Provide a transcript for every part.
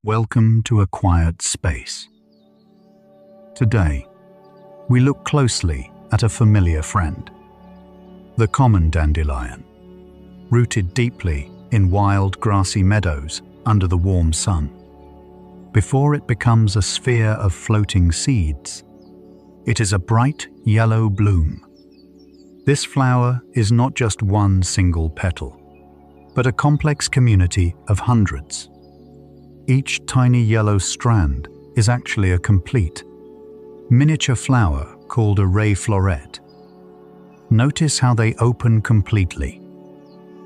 Welcome to a quiet space. Today, we look closely at a familiar friend, the common dandelion, rooted deeply in wild grassy meadows under the warm sun. Before it becomes a sphere of floating seeds, it is a bright yellow bloom. This flower is not just one single petal, but a complex community of hundreds. Each tiny yellow strand is actually a complete, miniature flower called a ray floret. Notice how they open completely,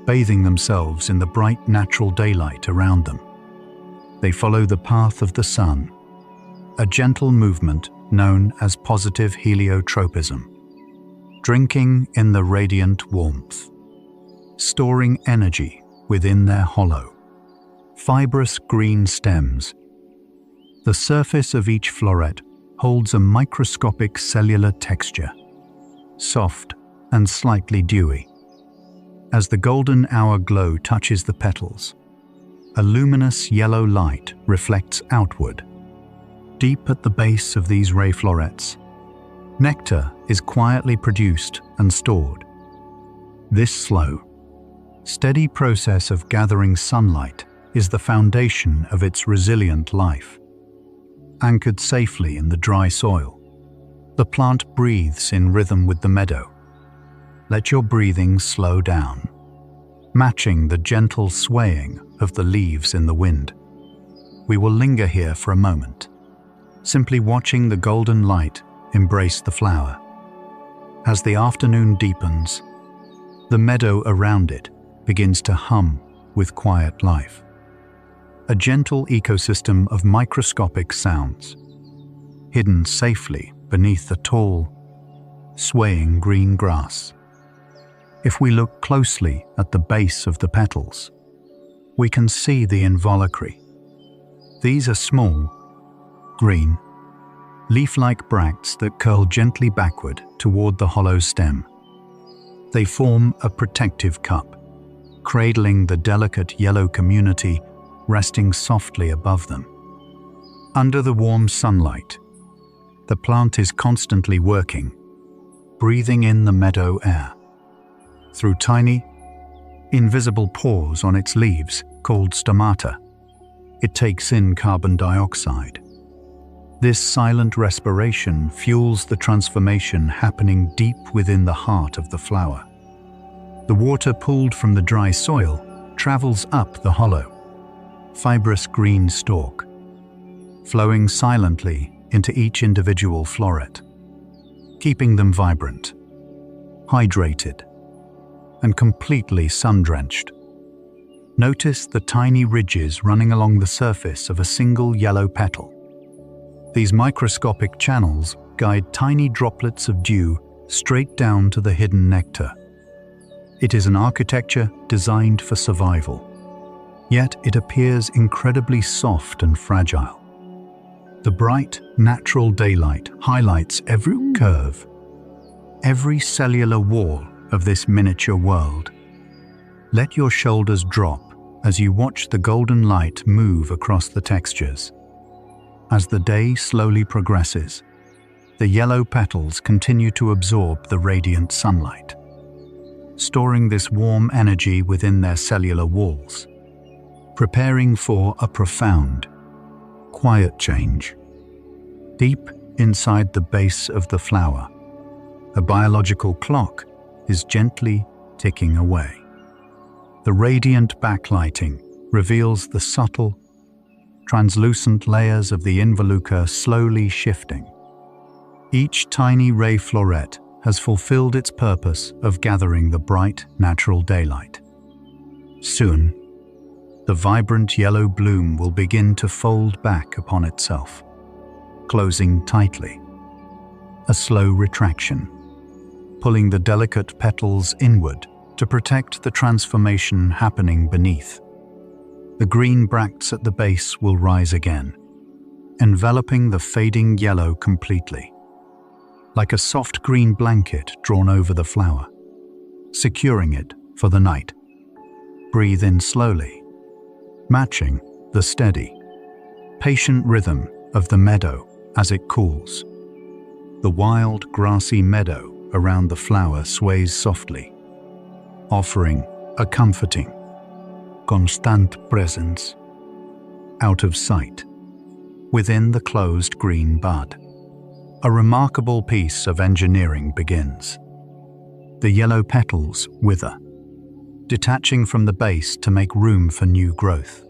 bathing themselves in the bright natural daylight around them. They follow the path of the sun, a gentle movement known as positive heliotropism, drinking in the radiant warmth, storing energy within their hollow, fibrous green stems. The surface of each floret holds a microscopic cellular texture, soft and slightly dewy. As the golden hour glow touches the petals, a luminous yellow light reflects outward. Deep at the base of these ray florets, nectar is quietly produced and stored. This slow, steady process of gathering sunlight is the foundation of its resilient life. Anchored safely in the dry soil, the plant breathes in rhythm with the meadow. Let your breathing slow down, matching the gentle swaying of the leaves in the wind. We will linger here for a moment, simply watching the golden light embrace the flower. As the afternoon deepens, the meadow around it begins to hum with quiet life. A gentle ecosystem of microscopic sounds, hidden safely beneath the tall, swaying green grass. If we look closely at the base of the petals, we can see the involucre. These are small, green, leaf-like bracts that curl gently backward toward the hollow stem. They form a protective cup, cradling the delicate yellow community resting softly above them. Under the warm sunlight, the plant is constantly working, breathing in the meadow air. Through tiny, invisible pores on its leaves called stomata, it takes in carbon dioxide. This silent respiration fuels the transformation happening deep within the heart of the flower. The water pulled from the dry soil travels up the hollow, fibrous green stalk, flowing silently into each individual floret, keeping them vibrant, hydrated, and completely sun-drenched. Notice the tiny ridges running along the surface of a single yellow petal. These microscopic channels guide tiny droplets of dew straight down to the hidden nectar. It is an architecture designed for survival, yet it appears incredibly soft and fragile. The bright, natural daylight highlights every curve, every cellular wall of this miniature world. Let your shoulders drop as you watch the golden light move across the textures. As the day slowly progresses, the yellow petals continue to absorb the radiant sunlight, storing this warm energy within their cellular walls, preparing for a profound, quiet change. Deep inside the base of the flower, a biological clock is gently ticking away. The radiant backlighting reveals the subtle, translucent layers of the involucre slowly shifting. Each tiny ray floret has fulfilled its purpose of gathering the bright, natural daylight. Soon, the vibrant yellow bloom will begin to fold back upon itself, closing tightly. A slow retraction, pulling the delicate petals inward to protect the transformation happening beneath. The green bracts at the base will rise again, enveloping the fading yellow completely, like a soft green blanket drawn over the flower, securing it for the night. Breathe in slowly, matching the steady, patient rhythm of the meadow as it cools. The wild, grassy meadow around the flower sways softly, offering a comforting, constant presence, out of sight, within the closed green bud. A remarkable piece of engineering begins. The yellow petals wither, detaching from the base to make room for new growth.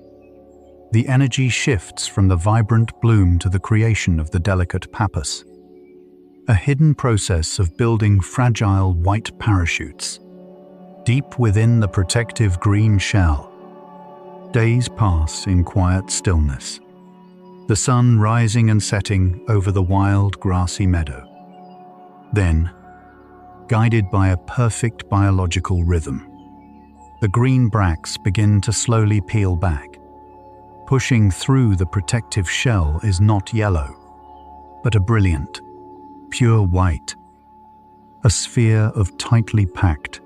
The energy shifts from the vibrant bloom to the creation of the delicate pappus, a hidden process of building fragile white parachutes deep within the protective green shell. Days pass in quiet stillness, the sun rising and setting over the wild grassy meadow. Then, guided by a perfect biological rhythm, the green bracts begin to slowly peel back. Pushing through the protective shell is not yellow, but a brilliant, pure white, a sphere of tightly packed,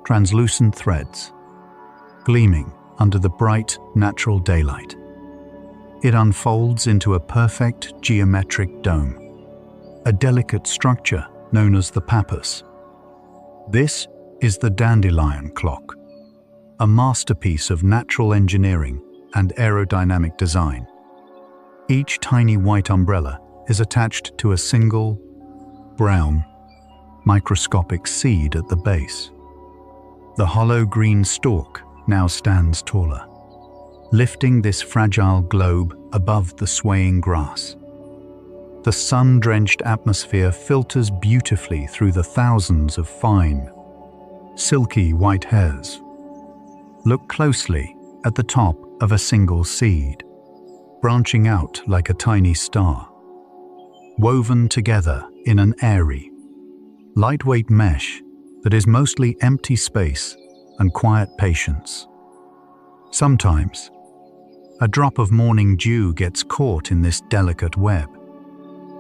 translucent threads, gleaming under the bright, natural daylight. It unfolds into a perfect geometric dome, a delicate structure known as the pappus. This is the dandelion clock, a masterpiece of natural engineering and aerodynamic design. Each tiny white umbrella is attached to a single, brown, microscopic seed at the base. The hollow green stalk now stands taller, lifting this fragile globe above the swaying grass. The sun-drenched atmosphere filters beautifully through the thousands of fine, silky white hairs. Look closely at the top of a single seed, branching out like a tiny star, woven together in an airy, lightweight mesh that is mostly empty space and quiet patience. Sometimes, a drop of morning dew gets caught in this delicate web,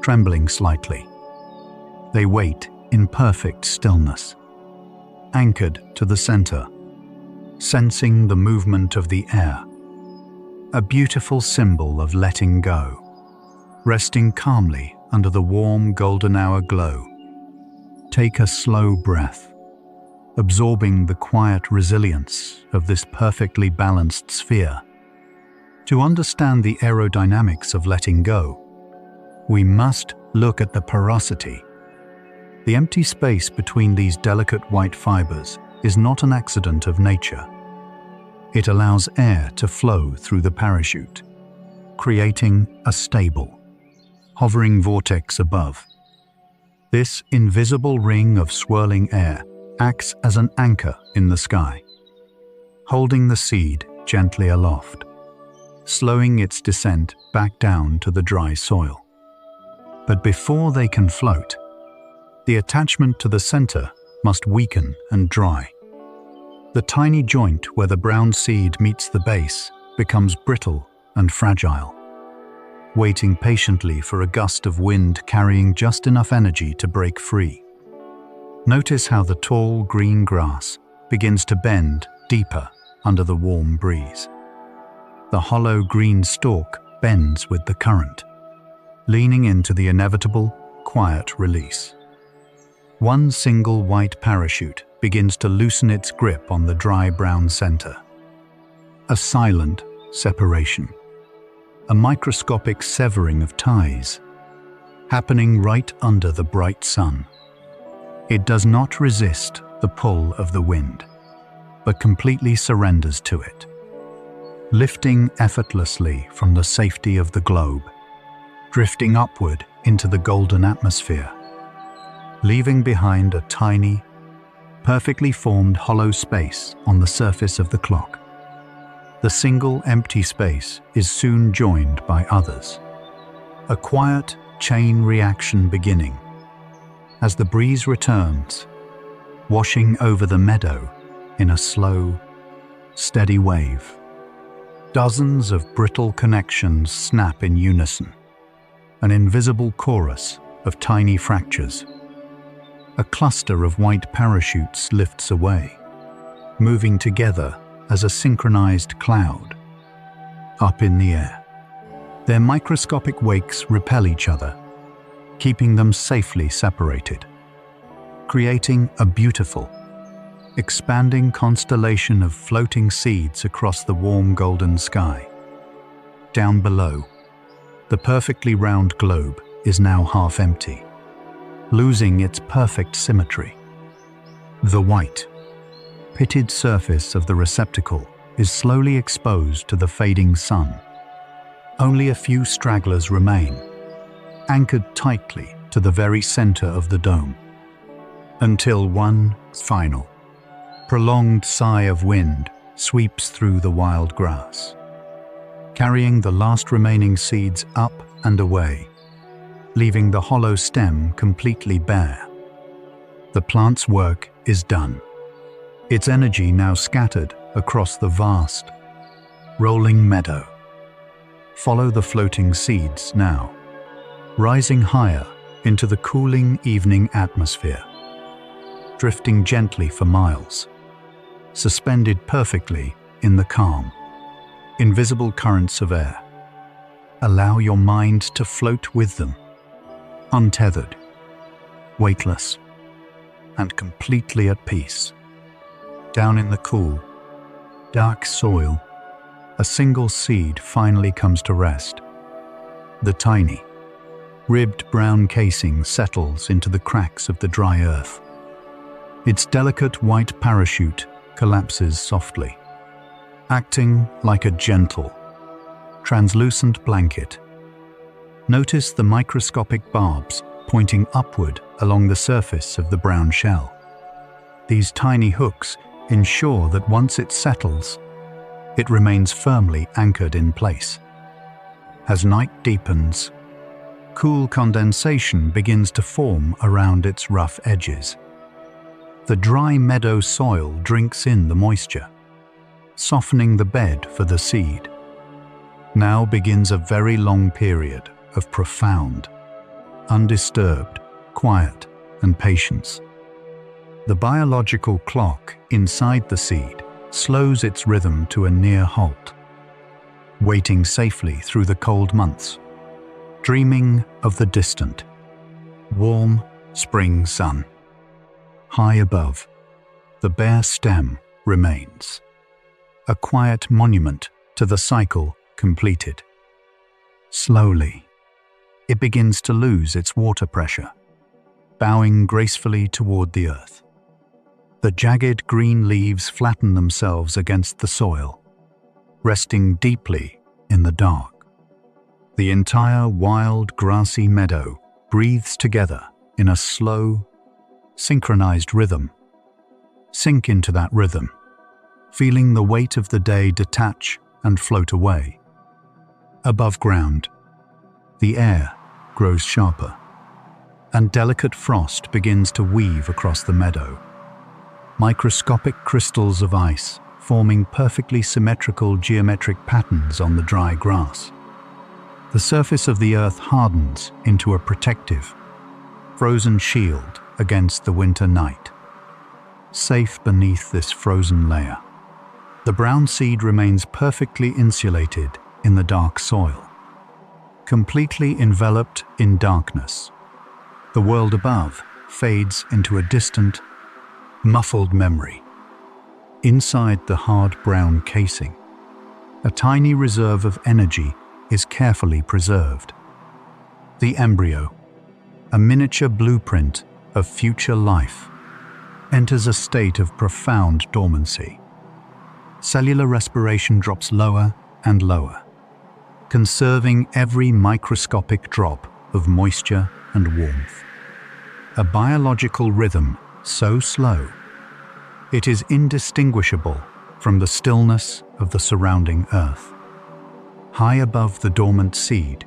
trembling slightly. They wait in perfect stillness, anchored to the center, sensing the movement of the air, a beautiful symbol of letting go, resting calmly under the warm golden hour glow. Take a slow breath, absorbing the quiet resilience of this perfectly balanced sphere. To understand the aerodynamics of letting go, we must look at the porosity. The empty space between these delicate white fibers is not an accident of nature. It allows air to flow through the parachute, creating a stable, hovering vortex above. This invisible ring of swirling air acts as an anchor in the sky, holding the seed gently aloft, slowing its descent back down to the dry soil. But before they can float, the attachment to the center must weaken and dry. The tiny joint where the brown seed meets the base becomes brittle and fragile, waiting patiently for a gust of wind carrying just enough energy to break free. Notice how the tall green grass begins to bend deeper under the warm breeze. The hollow green stalk bends with the current, leaning into the inevitable, quiet release. One single white parachute begins to loosen its grip on the dry brown center. A silent separation, a microscopic severing of ties, happening right under the bright sun. It does not resist the pull of the wind, but completely surrenders to it, lifting effortlessly from the safety of the globe, drifting upward into the golden atmosphere, leaving behind a tiny, perfectly formed hollow space on the surface of the clock. The single empty space is soon joined by others, a quiet chain reaction beginning as the breeze returns, washing over the meadow in a slow, steady wave. Dozens of brittle connections snap in unison, an invisible chorus of tiny fractures. A cluster of white parachutes lifts away, moving together as a synchronized cloud, up in the air. Their microscopic wakes repel each other, keeping them safely separated, creating a beautiful, expanding constellation of floating seeds across the warm golden sky. Down below, the perfectly round globe is now half empty, losing its perfect symmetry. The white, pitted surface of the receptacle is slowly exposed to the fading sun. Only a few stragglers remain, anchored tightly to the very center of the dome, until one final, prolonged sigh of wind sweeps through the wild grass, carrying the last remaining seeds up and away, leaving the hollow stem completely bare. The plant's work is done, its energy now scattered across the vast, rolling meadow. Follow the floating seeds now, rising higher into the cooling evening atmosphere, drifting gently for miles, suspended perfectly in the calm, invisible currents of air. Allow your mind to float with them, untethered, weightless, and completely at peace. Down in the cool, dark soil, a single seed finally comes to rest. The tiny, ribbed brown casing settles into the cracks of the dry earth. Its delicate white parachute collapses softly, acting like a gentle, translucent blanket. Notice the microscopic barbs pointing upward along the surface of the brown shell. These tiny hooks ensure that once it settles, it remains firmly anchored in place. As night deepens, cool condensation begins to form around its rough edges. The dry meadow soil drinks in the moisture, softening the bed for the seed. Now begins a very long period of profound, undisturbed, quiet, and patience. The biological clock inside the seed slows its rhythm to a near halt, waiting safely through the cold months, dreaming of the distant, warm spring sun. High above, the bare stem remains, a quiet monument to the cycle completed. Slowly, it begins to lose its water pressure, bowing gracefully toward the earth. The jagged green leaves flatten themselves against the soil, resting deeply in the dark. The entire wild, grassy meadow breathes together in a slow, synchronized rhythm. Sink into that rhythm, feeling the weight of the day detach and float away. Above ground, the air grows sharper, and delicate frost begins to weave across the meadow. Microscopic crystals of ice forming perfectly symmetrical geometric patterns on the dry grass. The surface of the earth hardens into a protective, frozen shield against the winter night. Safe beneath this frozen layer, the brown seed remains perfectly insulated in the dark soil, completely enveloped in darkness. The world above fades into a distant, muffled memory. Inside the hard brown casing, a tiny reserve of energy is carefully preserved. The embryo, a miniature blueprint of future life, enters a state of profound dormancy. Cellular respiration drops lower and lower, conserving every microscopic drop of moisture and warmth. A biological rhythm so slow, it is indistinguishable from the stillness of the surrounding earth. High above the dormant seed,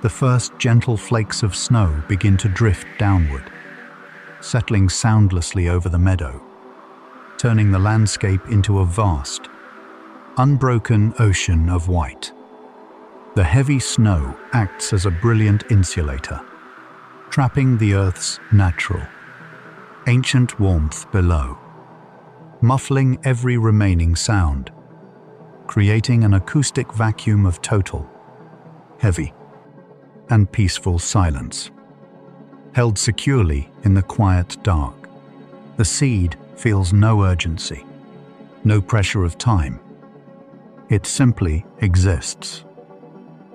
the first gentle flakes of snow begin to drift downward, settling soundlessly over the meadow, turning the landscape into a vast, unbroken ocean of white. The heavy snow acts as a brilliant insulator, trapping the Earth's natural, ancient warmth below, muffling every remaining sound, creating an acoustic vacuum of total, heavy, and peaceful silence. Held securely in the quiet dark, the seed feels no urgency, no pressure of time. It simply exists,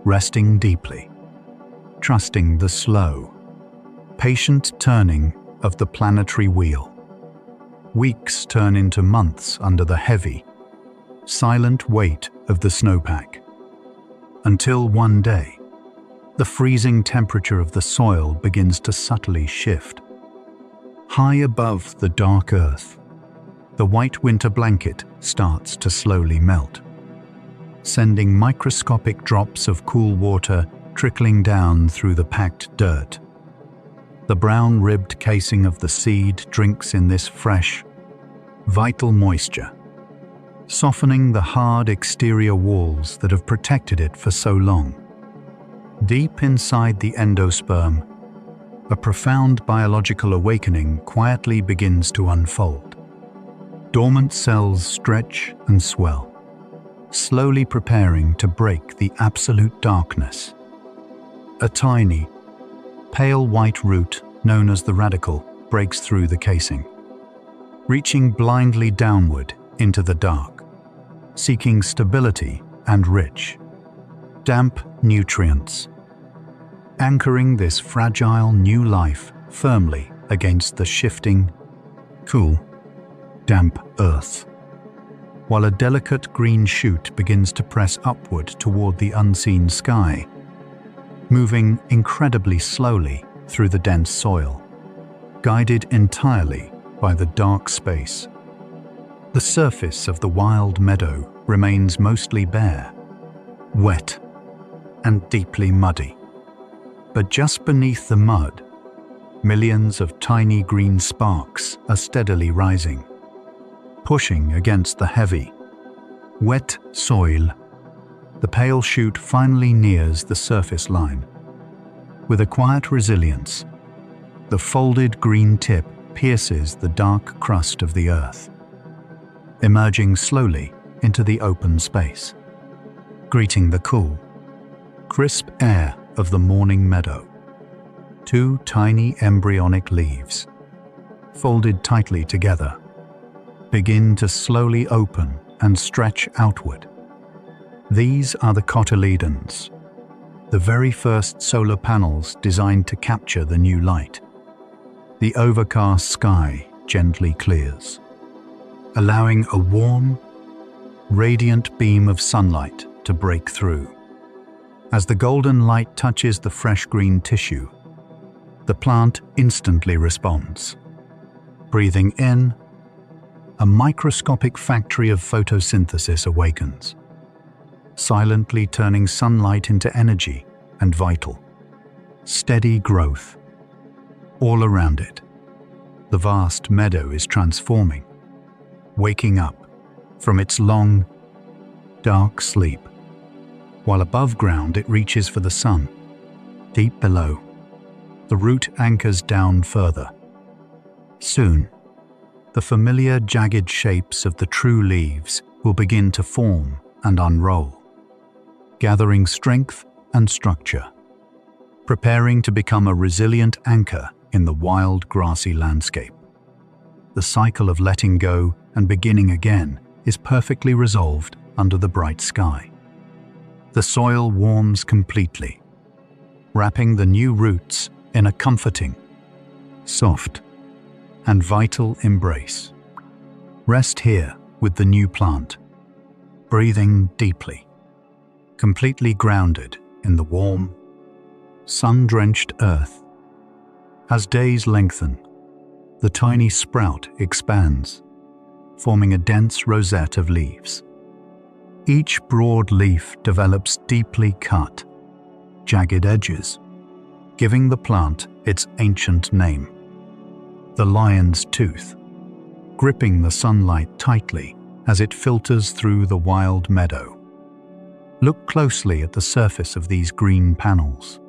resting deeply, trusting the slow, patient turning of the planetary wheel. Weeks turn into months under the heavy, silent weight of the snowpack, until one day, the freezing temperature of the soil begins to subtly shift. High above the dark earth, the white winter blanket starts to slowly melt, sending microscopic drops of cool water trickling down through the packed dirt. The brown-ribbed casing of the seed drinks in this fresh, vital moisture, softening the hard exterior walls that have protected it for so long. Deep inside the endosperm, a profound biological awakening quietly begins to unfold. Dormant cells stretch and swell, slowly preparing to break the absolute darkness. A tiny, pale white root, known as the radicle, breaks through the casing, reaching blindly downward into the dark, seeking stability and rich, damp nutrients, anchoring this fragile new life firmly against the shifting, cool, damp earth. While a delicate green shoot begins to press upward toward the unseen sky, moving incredibly slowly through the dense soil, guided entirely by the dark space. The surface of the wild meadow remains mostly bare, wet, and deeply muddy. But just beneath the mud, millions of tiny green sparks are steadily rising, pushing against the heavy, wet soil. The pale shoot finally nears the surface line. With a quiet resilience, the folded green tip pierces the dark crust of the earth, emerging slowly into the open space, greeting the cool, crisp air of the morning meadow. Two tiny embryonic leaves, folded tightly together, begin to slowly open and stretch outward. These are the cotyledons, the very first solar panels designed to capture the new light. The overcast sky gently clears, allowing a warm, radiant beam of sunlight to break through. As the golden light touches the fresh green tissue, the plant instantly responds. Breathing in, a microscopic factory of photosynthesis awakens, silently turning sunlight into energy and vital, steady growth. All around it, the vast meadow is transforming, waking up from its long, dark sleep. While above ground it reaches for the sun, deep below, the root anchors down further. Soon, the familiar jagged shapes of the true leaves will begin to form and unroll, gathering strength and structure, preparing to become a resilient anchor in the wild grassy landscape. The cycle of letting go and beginning again is perfectly resolved under the bright sky. The soil warms completely, wrapping the new roots in a comforting, soft, and vital embrace. Rest here with the new plant, breathing deeply, completely grounded in the warm, sun-drenched earth. As days lengthen, the tiny sprout expands, forming a dense rosette of leaves. Each broad leaf develops deeply cut, jagged edges, giving the plant its ancient name, the lion's tooth, gripping the sunlight tightly as it filters through the wild meadow. Look closely at the surface of these green panels,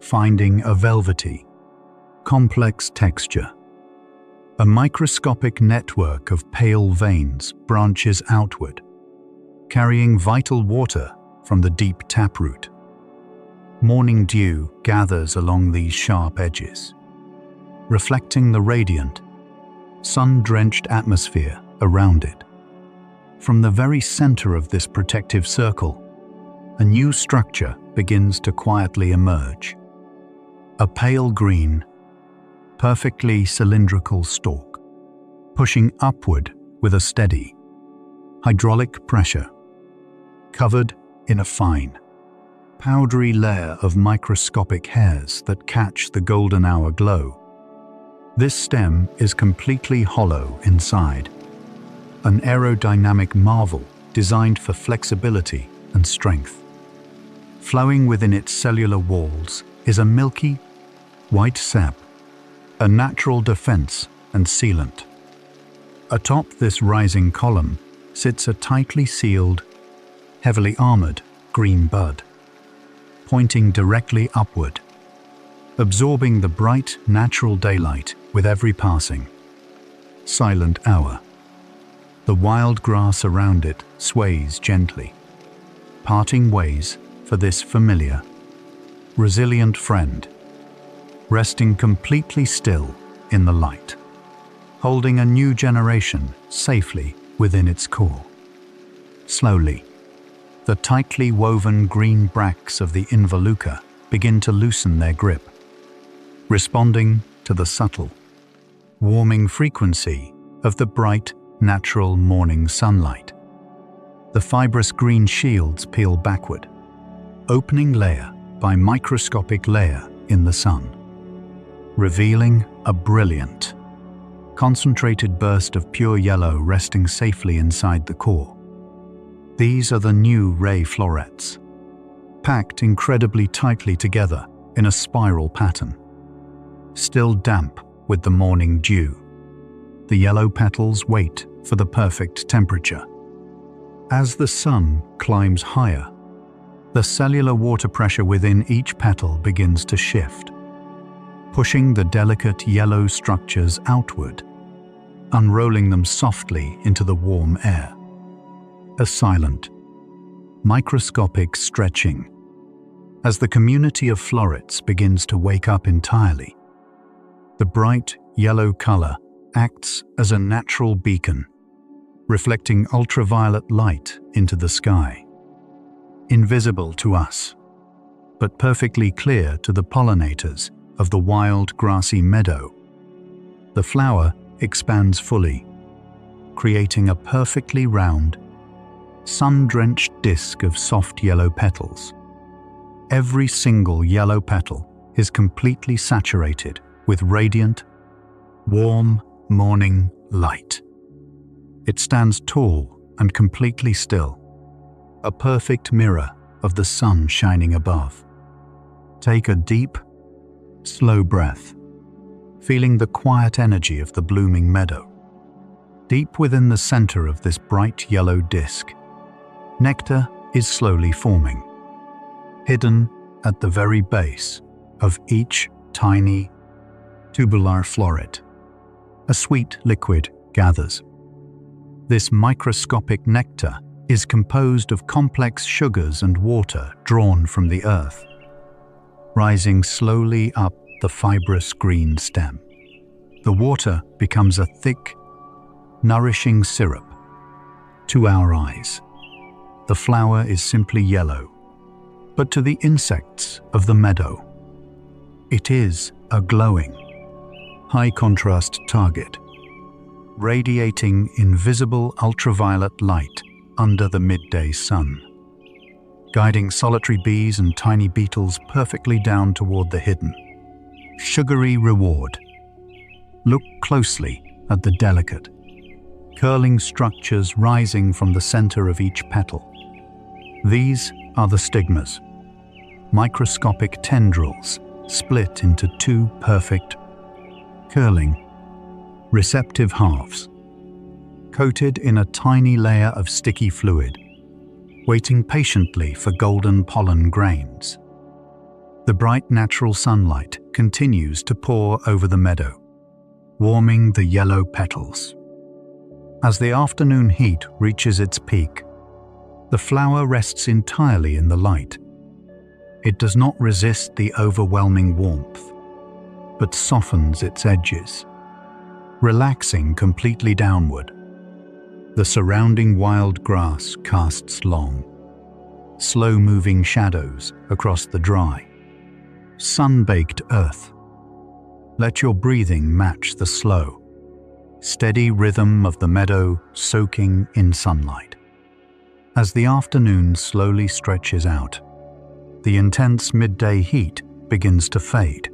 finding a velvety, complex texture. A microscopic network of pale veins branches outward, carrying vital water from the deep taproot. Morning dew gathers along these sharp edges, reflecting the radiant, sun-drenched atmosphere around it. From the very center of this protective circle, a new structure begins to quietly emerge. A pale green, perfectly cylindrical stalk, pushing upward with a steady, hydraulic pressure, covered in a fine, powdery layer of microscopic hairs that catch the golden hour glow. This stem is completely hollow inside, an aerodynamic marvel designed for flexibility and strength. Flowing within its cellular walls is a milky, white sap, a natural defense and sealant. Atop this rising column sits a tightly sealed, heavily armored green bud, pointing directly upward, absorbing the bright, natural daylight with every passing, silent hour. The wild grass around it sways gently, parting ways for this familiar, resilient friend, resting completely still in the light, holding a new generation safely within its core. Slowly, the tightly woven green bracts of the involucre begin to loosen their grip, responding to the subtle, warming frequency of the bright, natural morning sunlight. The fibrous green shields peel backward, opening layer by microscopic layer in the sun, revealing a brilliant, concentrated burst of pure yellow resting safely inside the core. These are the new ray florets, packed incredibly tightly together in a spiral pattern. Still damp with the morning dew, the yellow petals wait for the perfect temperature. As the sun climbs higher, the cellular water pressure within each petal begins to shift, pushing the delicate yellow structures outward, unrolling them softly into the warm air. A silent, microscopic stretching as the community of florets begins to wake up entirely. The bright yellow color acts as a natural beacon, reflecting ultraviolet light into the sky. Invisible to us, but perfectly clear to the pollinators of the wild grassy meadow. The flower expands fully, creating a perfectly round, sun-drenched disc of soft yellow petals. Every single yellow petal is completely saturated with radiant, warm morning light. It stands tall and completely still, a perfect mirror of the sun shining above. Take a deep, slow breath, feeling the quiet energy of the blooming meadow. Deep within the center of this bright yellow disc, nectar is slowly forming, hidden at the very base of each tiny, tubular floret. A sweet liquid gathers. This microscopic nectar is composed of complex sugars and water drawn from the earth, rising slowly up the fibrous green stem. The water becomes a thick, nourishing syrup. To our eyes, the flower is simply yellow, but to the insects of the meadow, it is a glowing, high-contrast target, radiating invisible ultraviolet light under the midday sun, guiding solitary bees and tiny beetles perfectly down toward the hidden, sugary reward. Look closely at the delicate, curling structures rising from the center of each petal. These are the stigmas, microscopic tendrils split into two perfect, curling, receptive halves, coated in a tiny layer of sticky fluid, waiting patiently for golden pollen grains. The bright natural sunlight continues to pour over the meadow, warming the yellow petals. As the afternoon heat reaches its peak, the flower rests entirely in the light, It does not resist the overwhelming warmth, but softens its edges, relaxing completely downward. The surrounding wild grass casts long, slow-moving shadows across the dry, sun-baked earth. Let your breathing match the slow, steady rhythm of the meadow soaking in sunlight. As the afternoon slowly stretches out, the intense midday heat begins to fade.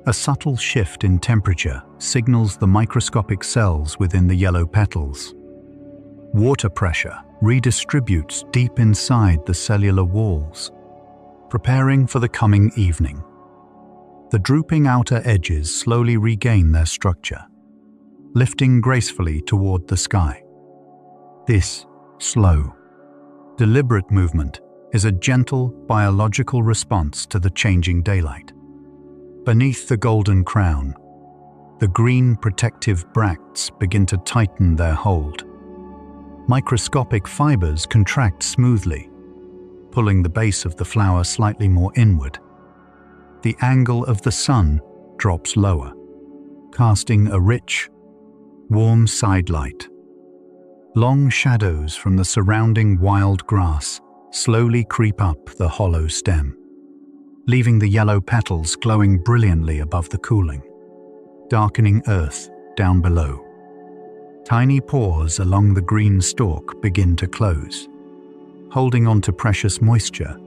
A subtle shift in temperature signals the microscopic cells within the yellow petals. Water pressure redistributes deep inside the cellular walls, preparing for the coming evening. The drooping outer edges slowly regain their structure, lifting gracefully toward the sky. This slow, deliberate movement is a gentle biological response to the changing daylight. Beneath the golden crown, the green protective bracts begin to tighten their hold. Microscopic fibers contract smoothly, pulling the base of the flower slightly more inward. The angle of the sun drops lower, casting a rich, warm sidelight. Long shadows from the surrounding wild grass slowly creep up the hollow stem, leaving the yellow petals glowing brilliantly above the cooling, darkening earth down below. Tiny pores along the green stalk begin to close, holding on to precious moisture.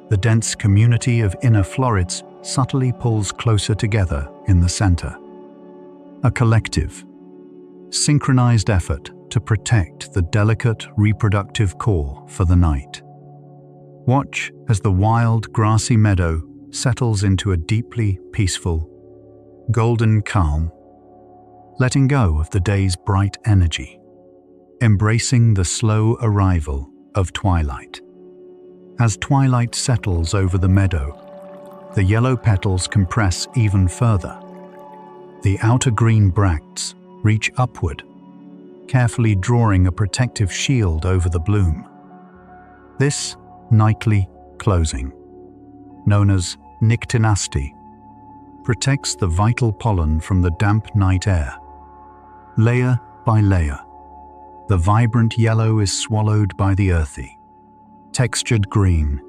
The dense community of inner florets subtly pulls closer together in the center. A collective, synchronized effort to protect the delicate reproductive core for the night. Watch as the wild, grassy meadow settles into a deeply peaceful, golden calm, letting go of the day's bright energy, embracing the slow arrival of twilight. As twilight settles over the meadow, the yellow petals compress even further. The outer green bracts reach upward, carefully drawing a protective shield over the bloom. This nightly closing, known as Nyctinasty, protects the vital pollen from the damp night air. Layer by layer, the vibrant yellow is swallowed by the earthy, textured green,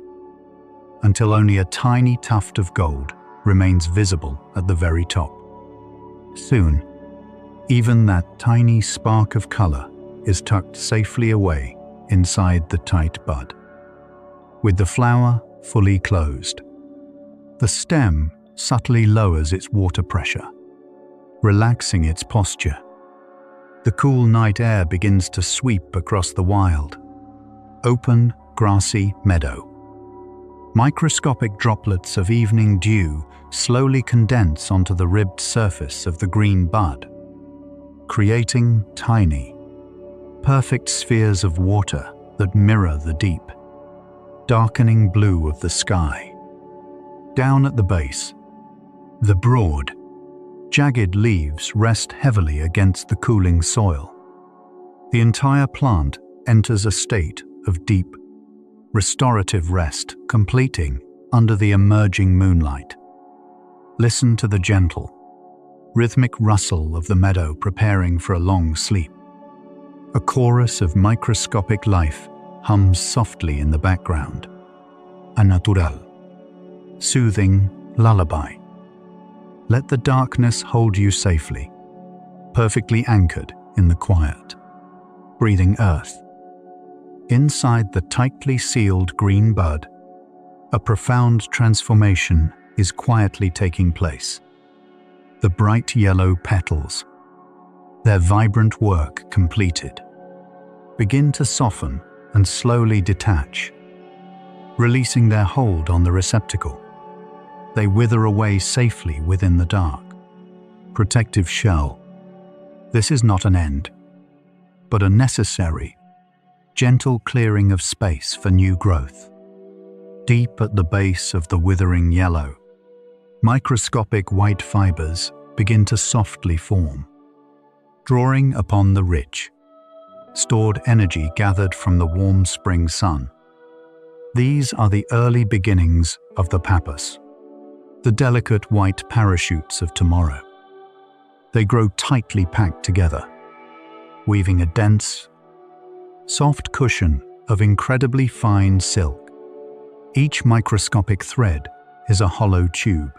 until only a tiny tuft of gold remains visible at the very top. Soon, even that tiny spark of color is tucked safely away inside the tight bud. With the flower fully closed, the stem subtly lowers its water pressure, relaxing its posture. The cool night air begins to sweep across the wild, open, grassy meadow. Microscopic droplets of evening dew slowly condense onto the ribbed surface of the green bud, creating tiny, perfect spheres of water that mirror the deep, darkening blue of the sky. Down at the base, the broad, jagged leaves rest heavily against the cooling soil. The entire plant enters a state of deep, restorative rest, completing under the emerging moonlight. Listen to the gentle, rhythmic rustle of the meadow preparing for a long sleep. A chorus of microscopic life hums softly in the background. A natural, soothing lullaby. Let the darkness hold you safely, perfectly anchored in the quiet, breathing earth. Inside the tightly sealed green bud, a profound transformation is quietly taking place. The bright yellow petals, their vibrant work completed, begin to soften and slowly detach, releasing their hold on the receptacle. They wither away safely within the dark, protective shell. This is not an end, but a necessary, gentle clearing of space for new growth. Deep at the base of the withering yellow, microscopic white fibers begin to softly form, drawing upon the rich, stored energy gathered from the warm spring sun. These are the early beginnings of the pappus, the delicate white parachutes of tomorrow. They grow tightly packed together, weaving a dense, soft cushion of incredibly fine silk. Each microscopic thread is a hollow tube,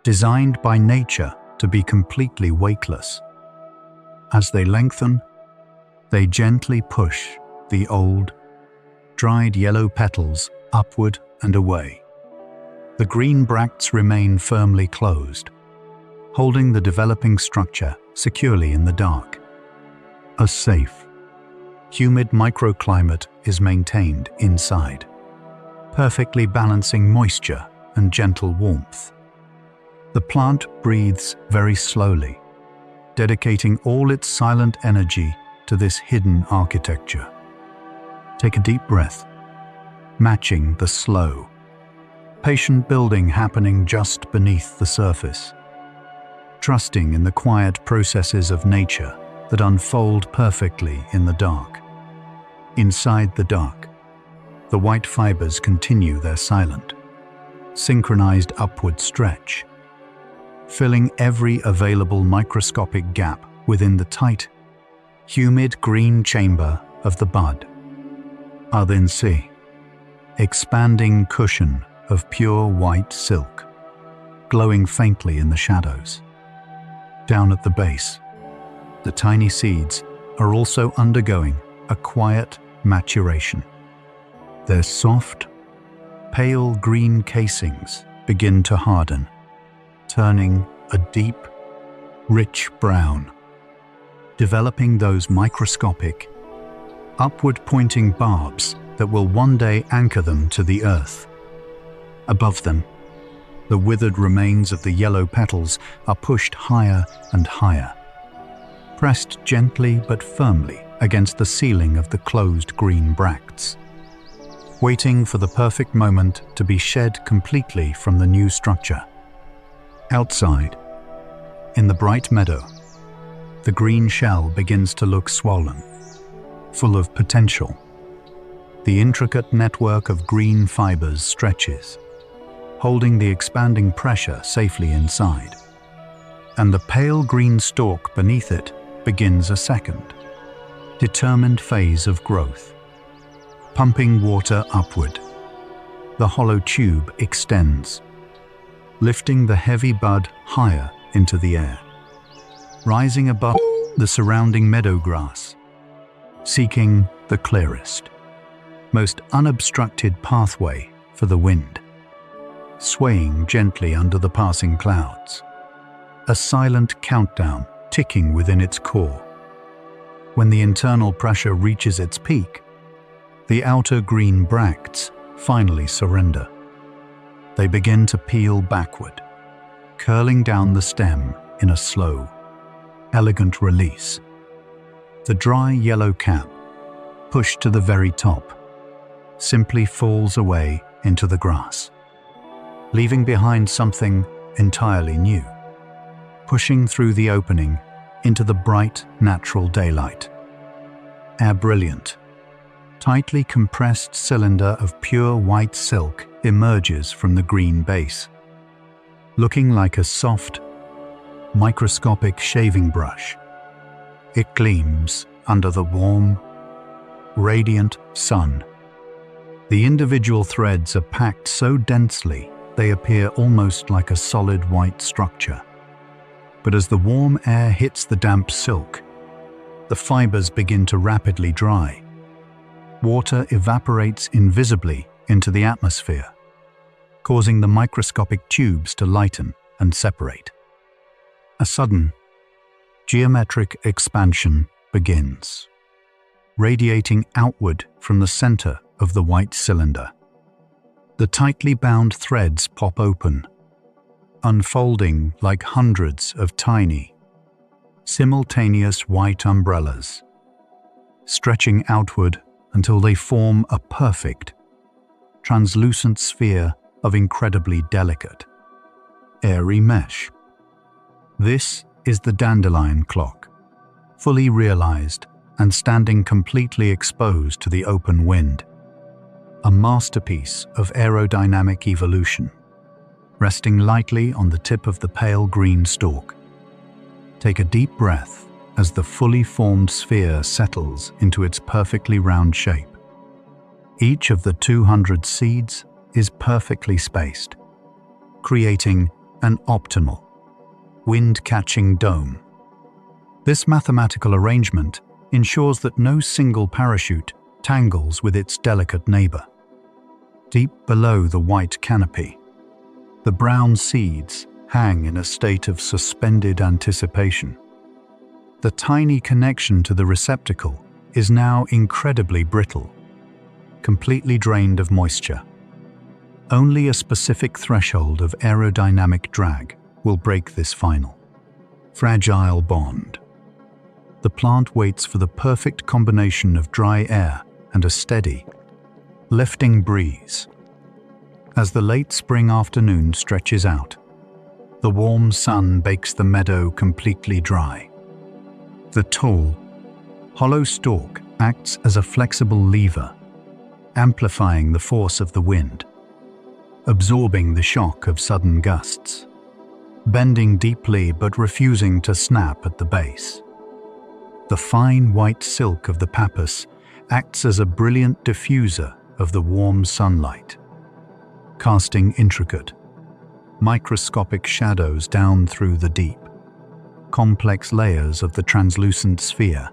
designed by nature to be completely weightless. As they lengthen, they gently push the old, dried yellow petals upward and away. The green bracts remain firmly closed, holding the developing structure securely in the dark. A safe, humid microclimate is maintained inside, perfectly balancing moisture and gentle warmth. The plant breathes very slowly, dedicating all its silent energy to this hidden architecture. Take a deep breath, matching the slow, patient building happening just beneath the surface, trusting in the quiet processes of nature that unfold perfectly in the dark. Inside the dark, the white fibers continue their silent, synchronized upward stretch, filling every available microscopic gap within the tight, humid green chamber of the bud. Then see, expanding cushion of pure white silk, glowing faintly in the shadows. Down at the base, the tiny seeds are also undergoing a quiet maturation. Their soft, pale green casings begin to harden, turning a deep, rich brown, developing those microscopic, upward-pointing barbs that will one day anchor them to the earth. Above them, the withered remains of the yellow petals are pushed higher and higher, pressed gently but firmly against the ceiling of the closed green bracts, waiting for the perfect moment to be shed completely from the new structure. Outside, in the bright meadow, the green shell begins to look swollen, full of potential. The intricate network of green fibers stretches, holding the expanding pressure safely inside. And the pale green stalk beneath it begins a second, determined phase of growth. Pumping water upward, the hollow tube extends, lifting the heavy bud higher into the air, rising above the surrounding meadow grass, seeking the clearest, most unobstructed pathway for the wind, swaying gently under the passing clouds, a silent countdown ticking within its core. When the internal pressure reaches its peak, the outer green bracts finally surrender. They begin to peel backward, curling down the stem in a slow, elegant release. The dry yellow cap, pushed to the very top, simply falls away into the grass, leaving behind something entirely new, pushing through the opening into the bright, natural daylight. A brilliant, tightly compressed cylinder of pure white silk emerges from the green base, looking like a soft, microscopic shaving brush. It gleams under the warm, radiant sun. The individual threads are packed so densely they appear almost like a solid white structure. But as the warm air hits the damp silk, the fibers begin to rapidly dry. Water evaporates invisibly into the atmosphere, causing the microscopic tubes to lighten and separate. A sudden, geometric expansion begins, radiating outward from the center of the white cylinder. The tightly bound threads pop open, unfolding like hundreds of tiny, simultaneous white umbrellas, stretching outward until they form a perfect, translucent sphere of incredibly delicate, airy mesh. This is the dandelion clock, fully realized and standing completely exposed to the open wind. a masterpiece of aerodynamic evolution, resting lightly on the tip of the pale green stalk. Take a deep breath as the fully formed sphere settles into its perfectly round shape. Each of the 200 seeds is perfectly spaced, creating an optimal, wind-catching dome. This mathematical arrangement ensures that no single parachute tangles with its delicate neighbor. Deep below the white canopy, the brown seeds hang in a state of suspended anticipation. The tiny connection to the receptacle is now incredibly brittle, completely drained of moisture. Only a specific threshold of aerodynamic drag will break this final, fragile bond. The plant waits for the perfect combination of dry air and a steady, lifting breeze. As the late spring afternoon stretches out, the warm sun bakes the meadow completely dry. The tall, hollow stalk acts as a flexible lever, amplifying the force of the wind, absorbing the shock of sudden gusts, bending deeply but refusing to snap at the base. The fine white silk of the pappus acts as a brilliant diffuser of the warm sunlight, casting intricate, microscopic shadows down through the deep, complex layers of the translucent sphere.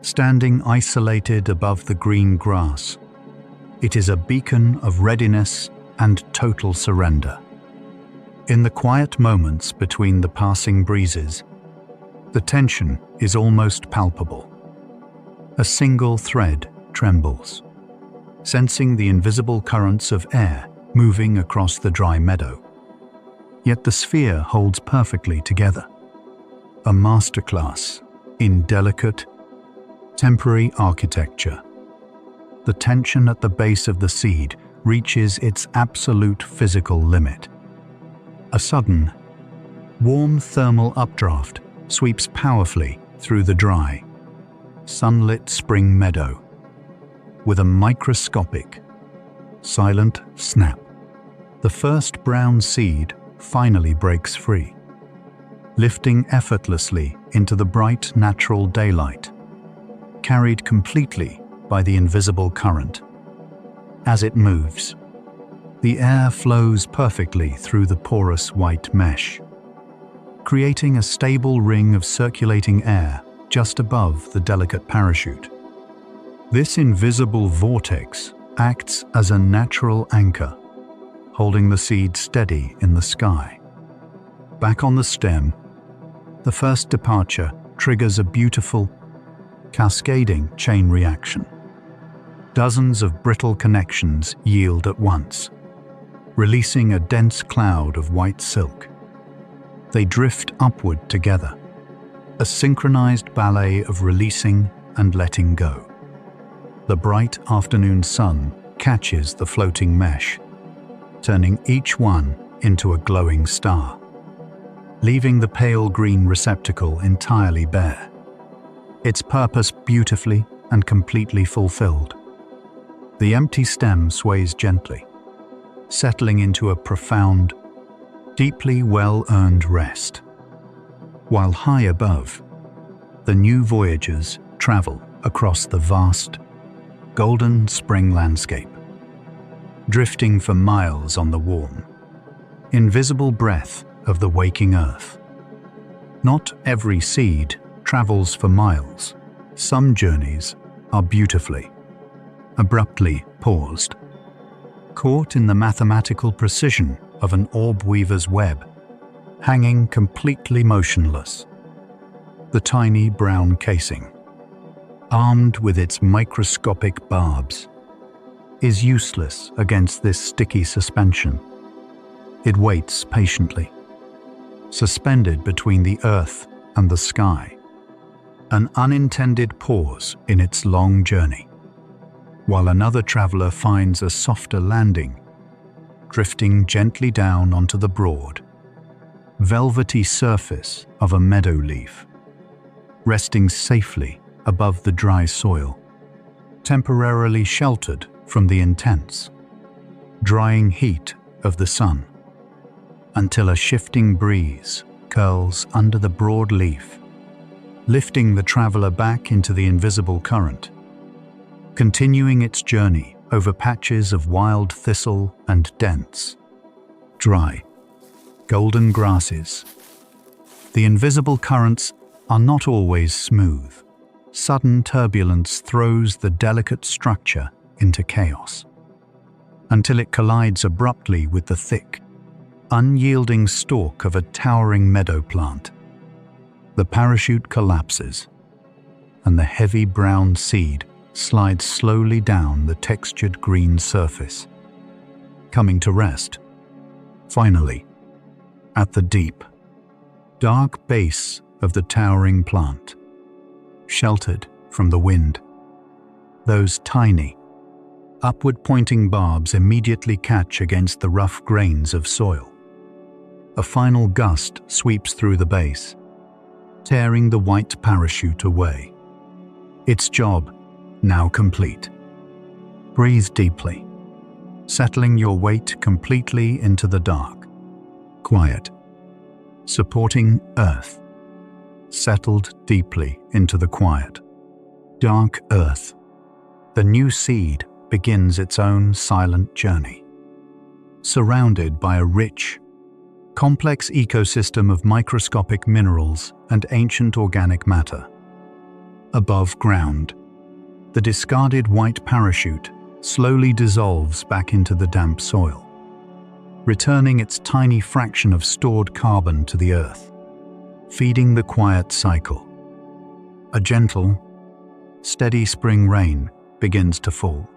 Standing isolated above the green grass, it is a beacon of readiness and total surrender. In the quiet moments between the passing breezes, the tension is almost palpable. A single thread trembles, sensing the invisible currents of air moving across the dry meadow. Yet the sphere holds perfectly together. A masterclass in delicate, temporary architecture. The tension at the base of the seed reaches its absolute physical limit. A sudden, warm thermal updraft sweeps powerfully through the dry, sunlit spring meadow. With a microscopic, silent snap, the first brown seed finally breaks free, lifting effortlessly into the bright natural daylight, carried completely by the invisible current. As it moves, the air flows perfectly through the porous white mesh, creating a stable ring of circulating air just above the delicate parachute. This invisible vortex acts as a natural anchor, holding the seed steady in the sky. Back on the stem, the first departure triggers a beautiful, cascading chain reaction. Dozens of brittle connections yield at once, releasing a dense cloud of white silk. They drift upward together, a synchronized ballet of releasing and letting go. The bright afternoon sun catches the floating mesh, turning each one into a glowing star, leaving the pale green receptacle entirely bare, its purpose beautifully and completely fulfilled. The empty stem sways gently, settling into a profound, deeply well-earned rest, while high above, the new voyagers travel across the vast, golden spring landscape, drifting for miles on the warm, invisible breath of the waking earth. Not every seed travels for miles. Some journeys are beautifully, abruptly paused, caught in the mathematical precision of an orb weaver's web, hanging completely motionless. The tiny brown casing, armed with its microscopic barbs, is useless against this sticky suspension. It waits patiently, suspended between the earth and the sky, an unintended pause in its long journey, while another traveler finds a softer landing, drifting gently down onto the broad, velvety surface of a meadow leaf, resting safely above the dry soil, temporarily sheltered from the intense, drying heat of the sun, until a shifting breeze curls under the broad leaf, lifting the traveler back into the invisible current, continuing its journey over patches of wild thistle and dense, dry, golden grasses. The invisible currents are not always smooth. Sudden turbulence throws the delicate structure into chaos, until it collides abruptly with the thick, unyielding stalk of a towering meadow plant. The parachute collapses, and the heavy brown seed slides slowly down the textured green surface, coming to rest, finally, at the deep, dark base of the towering plant, sheltered from the wind. Those tiny, upward-pointing barbs immediately catch against the rough grains of soil. A final gust sweeps through the base, tearing the white parachute away. Its job now complete. Breathe deeply, settling your weight completely into the dark, quiet, supporting earth, settled deeply into the quiet, dark earth. The new seed begins its own silent journey, surrounded by a rich, complex ecosystem of microscopic minerals and ancient organic matter. Above ground, the discarded white parachute slowly dissolves back into the damp soil, returning its tiny fraction of stored carbon to the earth, feeding the quiet cycle. A gentle, steady spring rain begins to fall,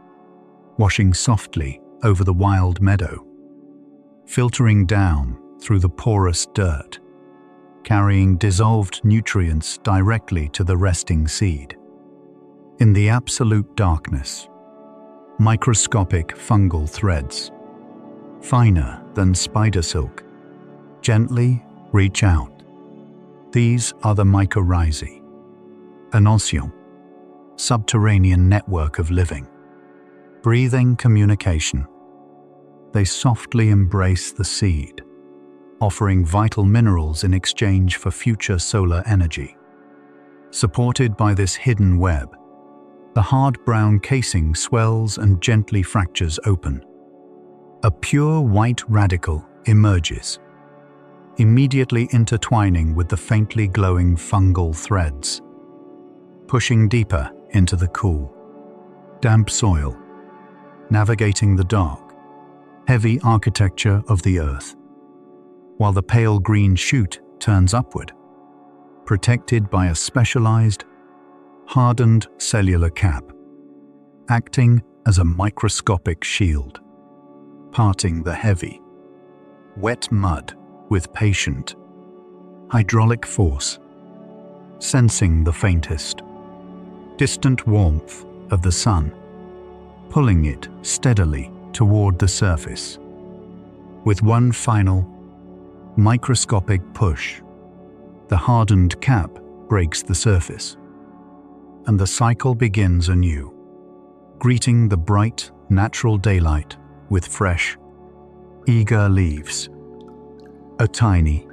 washing softly over the wild meadow, filtering down through the porous dirt, carrying dissolved nutrients directly to the resting seed. In the absolute darkness, microscopic fungal threads, finer than spider silk, gently reach out. These are the Mycorrhizal, an ocean, subterranean network of living, breathing communication. They softly embrace the seed, offering vital minerals in exchange for future solar energy. Supported by this hidden web, the hard brown casing swells and gently fractures open. A pure white radical emerges, immediately intertwining with the faintly glowing fungal threads, pushing deeper into the cool, damp soil, navigating the dark, heavy architecture of the earth, while the pale green shoot turns upward, protected by a specialized, hardened cellular cap, acting as a microscopic shield, parting the heavy, wet mud with patient, hydraulic force, sensing the faintest, distant warmth of the sun, pulling it steadily toward the surface. With one final, microscopic push, the hardened cap breaks the surface, and the cycle begins anew, greeting the bright, natural daylight with fresh, eager leaves. A tiny,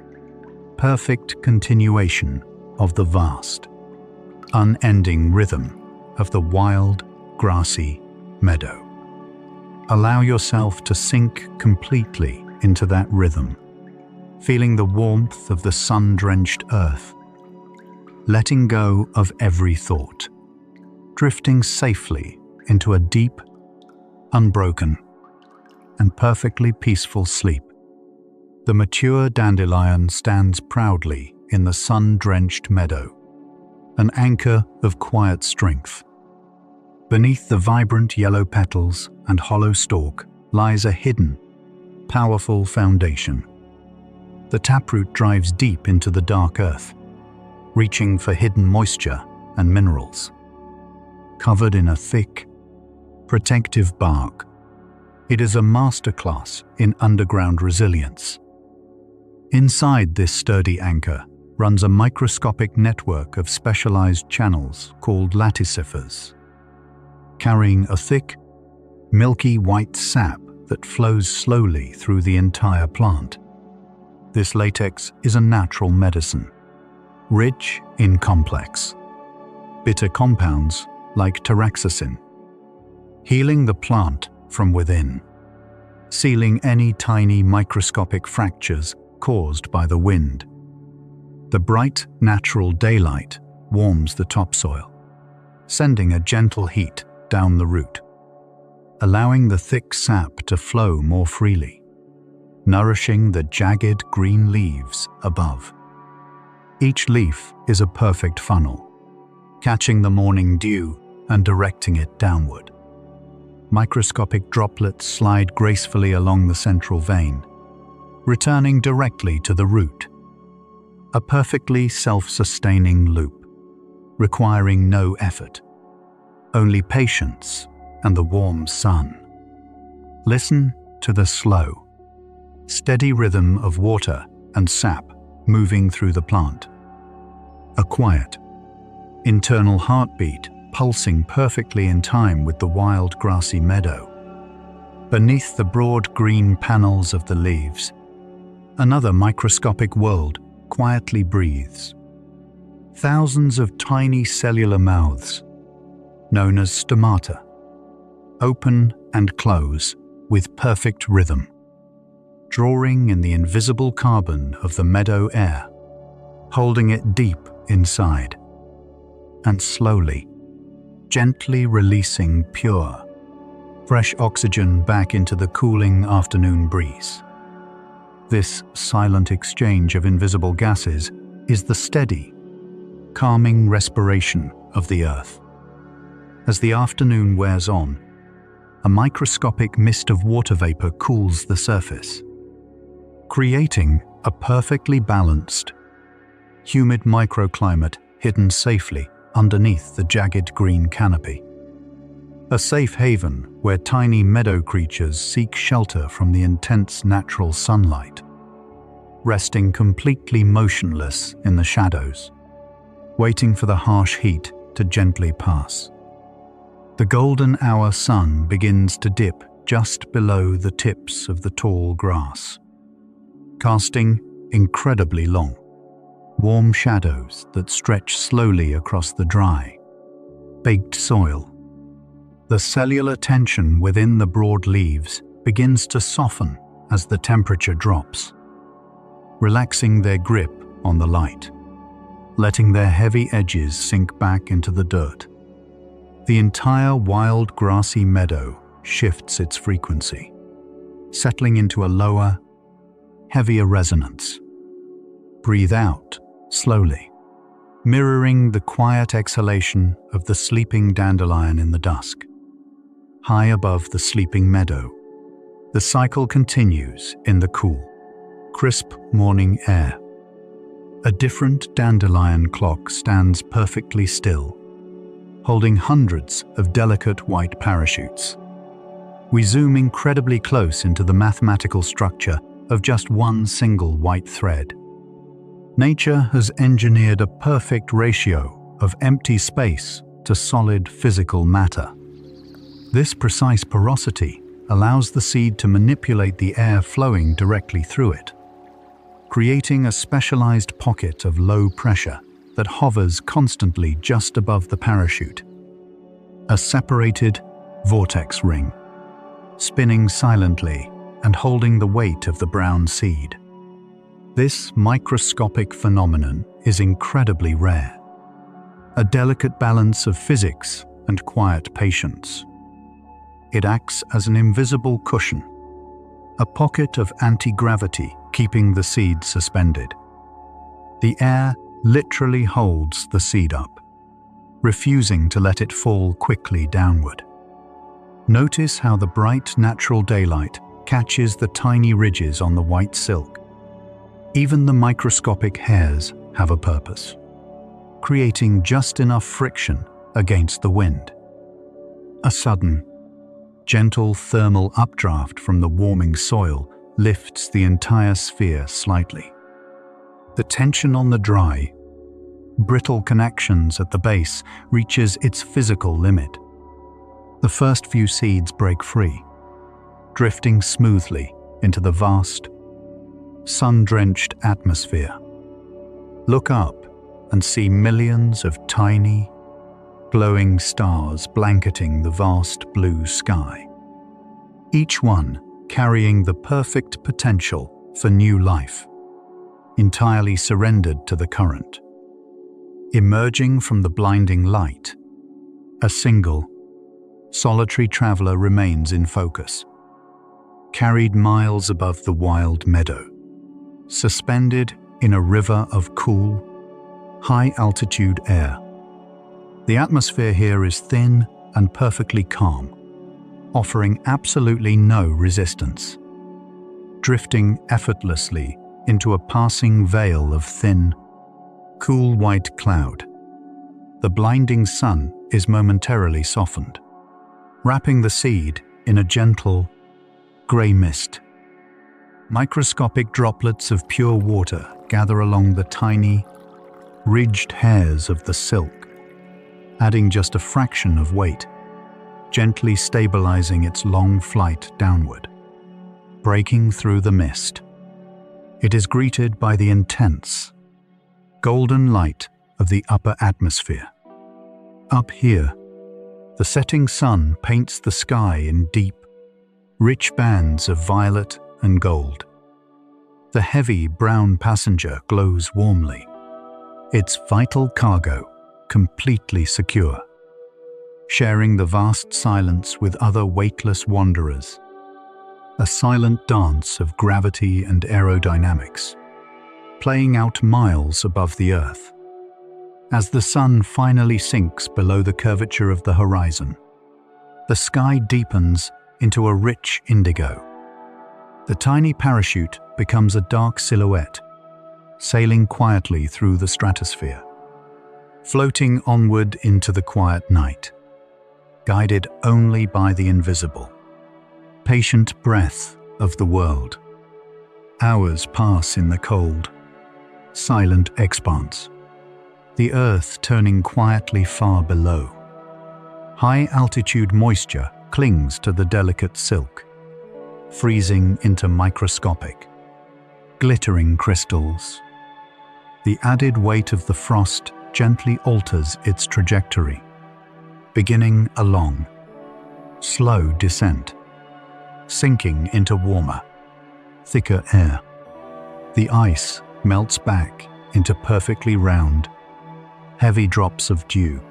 perfect continuation of the vast, unending rhythm of the wild, grassy meadow. Allow yourself to sink completely into that rhythm, feeling the warmth of the sun-drenched earth, letting go of every thought, drifting safely into a deep, unbroken, and perfectly peaceful sleep. The mature dandelion stands proudly in the sun-drenched meadow, an anchor of quiet strength. Beneath the vibrant yellow petals and hollow stalk lies a hidden, powerful foundation. The taproot drives deep into the dark earth, reaching for hidden moisture and minerals. Covered in a thick, protective bark, it is a masterclass in underground resilience. Inside this sturdy anchor runs a microscopic network of specialized channels called latticifers, carrying a thick, milky white sap that flows slowly through the entire plant. This latex is a natural medicine, rich in complex, bitter compounds like Taraxacum, healing the plant from within, sealing any tiny microscopic fractures caused by the wind. The bright, natural daylight warms the topsoil, sending a gentle heat down the root, allowing the thick sap to flow more freely, nourishing the jagged green leaves above. Each leaf is a perfect funnel, catching the morning dew and directing it downward. Microscopic droplets slide gracefully along the central vein, returning directly to the root. A perfectly self-sustaining loop, requiring no effort, only patience and the warm sun. Listen to the slow, steady rhythm of water and sap moving through the plant. A quiet, internal heartbeat pulsing perfectly in time with the wild grassy meadow. Beneath the broad green panels of the leaves, another microscopic world quietly breathes. Thousands of tiny cellular mouths, known as stomata, open and close with perfect rhythm, drawing in the invisible carbon of the meadow air, holding it deep inside, and slowly, gently releasing pure, fresh oxygen back into the cooling afternoon breeze. This silent exchange of invisible gases is the steady, calming respiration of the earth. As the afternoon wears on, a microscopic mist of water vapor cools the surface, creating a perfectly balanced, humid microclimate hidden safely underneath the jagged green canopy. A safe haven where tiny meadow creatures seek shelter from the intense natural sunlight, resting completely motionless in the shadows, waiting for the harsh heat to gently pass. The golden hour sun begins to dip just below the tips of the tall grass, casting incredibly long, warm shadows that stretch slowly across the dry, baked soil. The cellular tension within the broad leaves begins to soften as the temperature drops, relaxing their grip on the light, letting their heavy edges sink back into the dirt. The entire wild grassy meadow shifts its frequency, settling into a lower, heavier resonance. Breathe out slowly, mirroring the quiet exhalation of the sleeping dandelion in the dusk. High above the sleeping meadow, the cycle continues in the cool, crisp morning air. A different dandelion clock stands perfectly still, holding hundreds of delicate white parachutes. We zoom incredibly close into the mathematical structure of just one single white thread. Nature has engineered a perfect ratio of empty space to solid physical matter. This precise porosity allows the seed to manipulate the air flowing directly through it, creating a specialized pocket of low pressure that hovers constantly just above the parachute. A separated vortex ring, spinning silently and holding the weight of the brown seed. This microscopic phenomenon is incredibly rare, a delicate balance of physics and quiet patience. It acts as an invisible cushion, a pocket of anti-gravity keeping the seed suspended. The air literally holds the seed up, refusing to let it fall quickly downward. Notice how the bright natural daylight catches the tiny ridges on the white silk. Even the microscopic hairs have a purpose, creating just enough friction against the wind. A sudden, gentle thermal updraft from the warming soil lifts the entire sphere slightly. The tension on the dry, brittle connections at the base reaches its physical limit. The first few seeds break free, drifting smoothly into the vast, sun-drenched atmosphere. Look up and see millions of tiny, glowing stars blanketing the vast blue sky, each one carrying the perfect potential for new life, entirely surrendered to the current. Emerging from the blinding light, a single, solitary traveler remains in focus, carried miles above the wild meadow, suspended in a river of cool, high-altitude air. The atmosphere here is thin and perfectly calm, offering absolutely no resistance. Drifting effortlessly into a passing veil of thin, cool white cloud, the blinding sun is momentarily softened, wrapping the seed in a gentle, grey mist. Microscopic droplets of pure water gather along the tiny, ridged hairs of the silk, adding just a fraction of weight, gently stabilizing its long flight downward. Breaking through the mist, it is greeted by the intense, golden light of the upper atmosphere. Up here, the setting sun paints the sky in deep, rich bands of violet and gold. The heavy brown passenger glows warmly, its vital cargo completely secure, sharing the vast silence with other weightless wanderers. A silent dance of gravity and aerodynamics, playing out miles above the Earth. As the sun finally sinks below the curvature of the horizon, the sky deepens into a rich indigo. The tiny parachute becomes a dark silhouette, sailing quietly through the stratosphere, floating onward into the quiet night, guided only by the invisible, patient breath of the world. Hours pass in the cold, silent expanse, the earth turning quietly far below. High-altitude moisture clings to the delicate silk, freezing into microscopic, glittering crystals. The added weight of the frost gently alters its trajectory, beginning a long, slow descent, sinking into warmer, thicker air. The ice melts back into perfectly round, heavy drops of dew.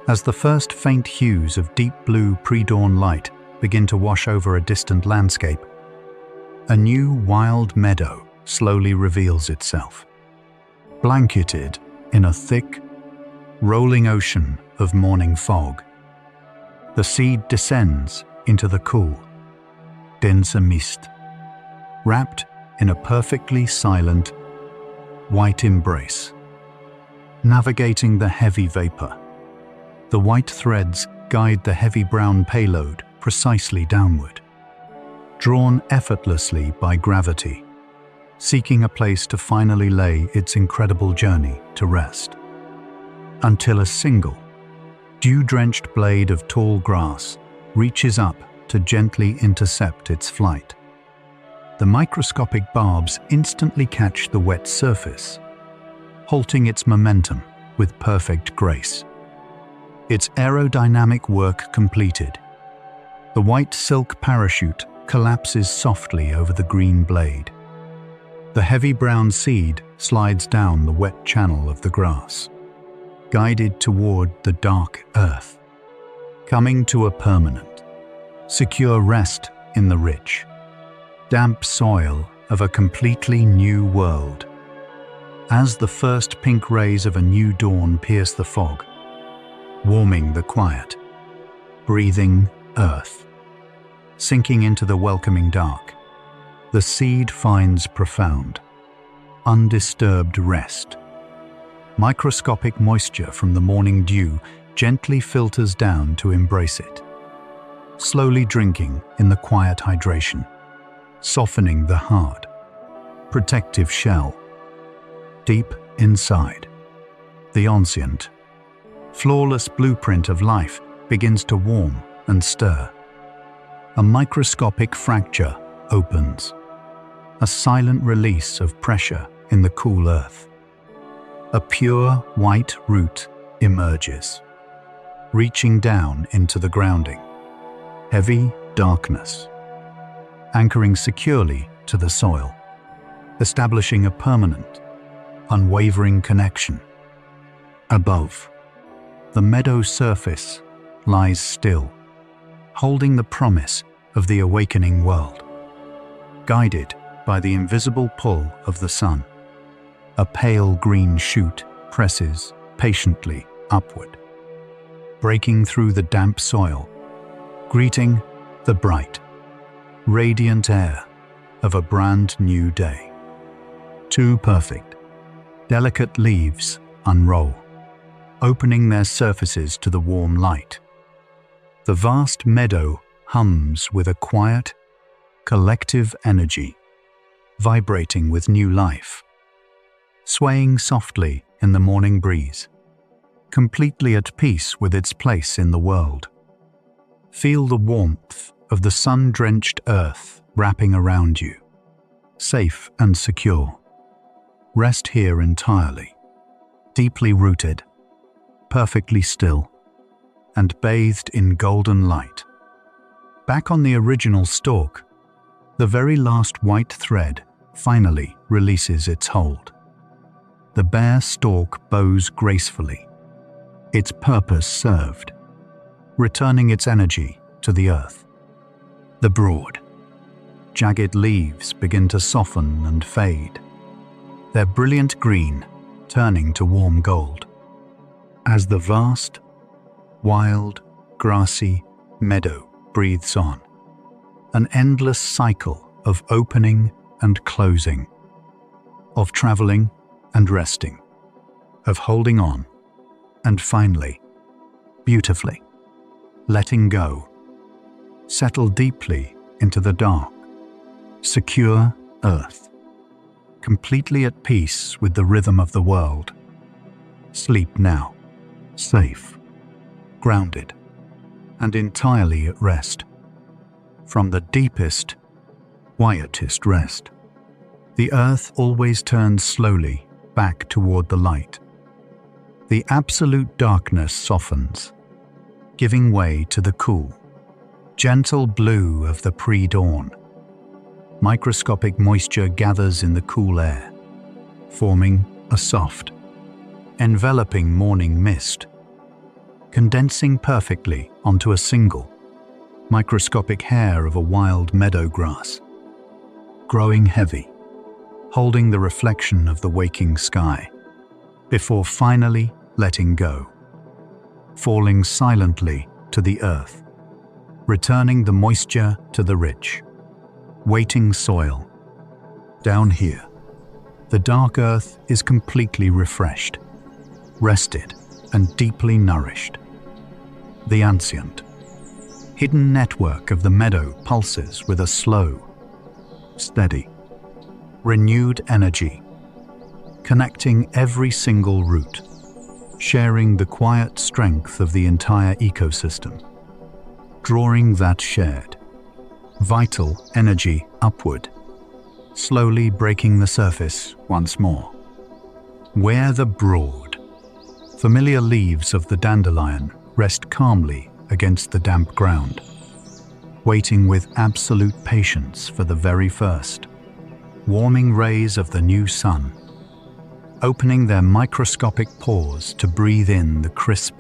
As the first faint hues of deep blue pre-dawn light begin to wash over a distant landscape, a new wild meadow slowly reveals itself, blanketed in a thick, rolling ocean of morning fog. The seed descends into the cool, denser mist, wrapped in a perfectly silent, white embrace. Navigating the heavy vapor, the white threads guide the heavy brown payload precisely downward, drawn effortlessly by gravity, seeking a place to finally lay its incredible journey to rest. Until a single, dew-drenched blade of tall grass reaches up to gently intercept its flight. The microscopic barbs instantly catch the wet surface, halting its momentum with perfect grace. Its aerodynamic work completed, the white silk parachute collapses softly over the green blade. The heavy brown seed slides down the wet channel of the grass, guided toward the dark earth, coming to a permanent, secure rest in the rich, damp soil of a completely new world. As the first pink rays of a new dawn pierce the fog, warming the quiet, breathing earth, sinking into the welcoming dark, the seed finds profound, undisturbed rest. Microscopic moisture from the morning dew gently filters down to embrace it, slowly drinking in the quiet hydration, softening the hard, protective shell. Deep inside, the ancient, flawless blueprint of life begins to warm and stir. A microscopic fracture opens, a silent release of pressure in the cool earth. A pure white root emerges, reaching down into the grounding. Heavy darkness, anchoring securely to the soil, establishing a permanent, unwavering connection. Above, the meadow surface lies still, holding the promise of the awakening world. Guided by the invisible pull of the sun, a pale green shoot presses patiently upward, breaking through the damp soil, greeting the bright, radiant air of a brand new day. Two perfect, delicate leaves unroll, opening their surfaces to the warm light. The vast meadow hums with a quiet, collective energy, vibrating with new life, swaying softly in the morning breeze, completely at peace with its place in the world. Feel the warmth of the sun-drenched earth wrapping around you, safe and secure. Rest here entirely, deeply rooted, perfectly still, and bathed in golden light. Back on the original stalk, the very last white thread finally releases its hold. The bare stalk bows gracefully, its purpose served, returning its energy to the earth. The broad, jagged leaves begin to soften and fade, their brilliant green turning to warm gold. As the vast, wild, grassy meadow breathes on, an endless cycle of opening and closing, of traveling and resting, of holding on, and finally, beautifully, letting go, settle deeply into the dark, secure earth, completely at peace with the rhythm of the world. Sleep now, safe, grounded, and entirely at rest. From the deepest, quietest rest, the earth always turns slowly back toward the light. The absolute darkness softens, giving way to the cool, gentle blue of the pre-dawn. Microscopic moisture gathers in the cool air, forming a soft, enveloping morning mist, condensing perfectly onto a single, microscopic hair of a wild meadow grass, growing heavy, holding the reflection of the waking sky, before finally letting go, falling silently to the earth, returning the moisture to the rich, waiting soil. Down here, the dark earth is completely refreshed, rested, and deeply nourished. The ancient, hidden network of the meadow pulses with a slow, steady, renewed energy, connecting every single root, sharing the quiet strength of the entire ecosystem, drawing that shared, vital energy upward, slowly breaking the surface once more. Where the broad, familiar leaves of the dandelion rest calmly against the damp ground, waiting with absolute patience for the very first, warming rays of the new sun, opening their microscopic pores to breathe in the crisp,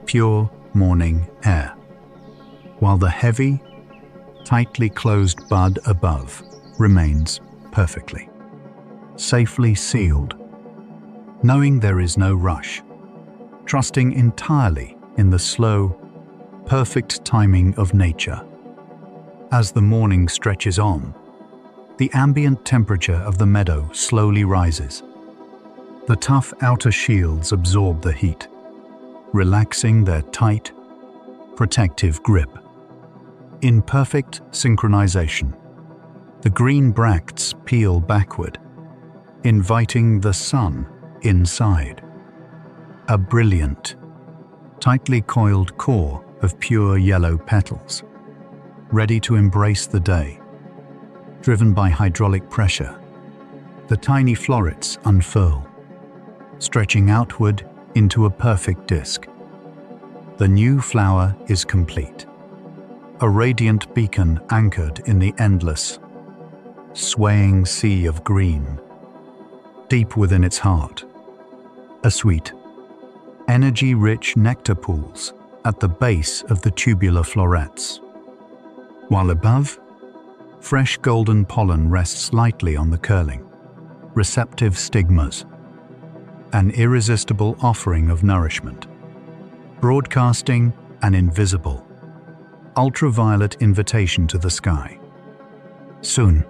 pure morning air, while the heavy, tightly closed bud above remains perfectly, safely sealed, knowing there is no rush, trusting entirely in the slow, perfect timing of nature. As the morning stretches on, the ambient temperature of the meadow slowly rises. The tough outer shields absorb the heat, relaxing their tight, protective grip. In perfect synchronization, the green bracts peel backward, inviting the sun inside. A brilliant, tightly coiled core of pure yellow petals, ready to embrace the day. Driven by hydraulic pressure, the tiny florets unfurl, stretching outward into a perfect disc. The new flower is complete, a radiant beacon anchored in the endless, swaying sea of green. Deep within its heart, a sweet, energy-rich nectar pools at the base of the tubular florets, while above, fresh golden pollen rests lightly on the curling, receptive stigmas, an irresistible offering of nourishment, broadcasting an invisible, ultraviolet invitation to the sky. Soon,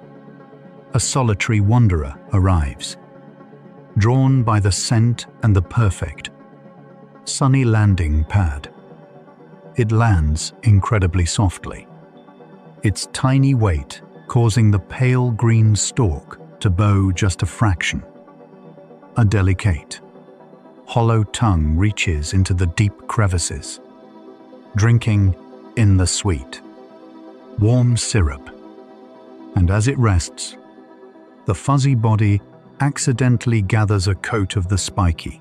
a solitary wanderer arrives, drawn by the scent and the perfect, sunny landing pad. It lands incredibly softly, its tiny weight causing the pale green stalk to bow just a fraction. A delicate, hollow tongue reaches into the deep crevices, drinking in the sweet, warm syrup. And as it rests, the fuzzy body accidentally gathers a coat of the spiky,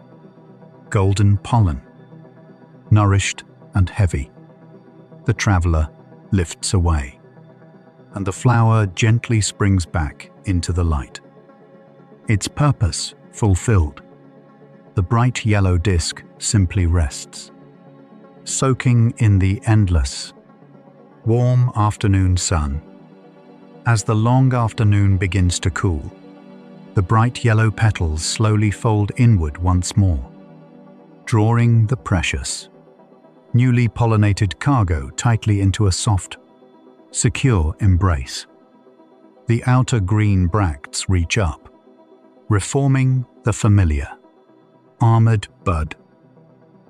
golden pollen. Nourished and heavy, the traveler lifts away, and the flower gently springs back into the light. Its purpose fulfilled, the bright yellow disc simply rests, soaking in the endless, warm afternoon sun. As the long afternoon begins to cool, the bright yellow petals slowly fold inward once more, drawing the precious, newly pollinated cargo tightly into a soft, secure embrace. The outer green bracts reach up, reforming the familiar, armored bud.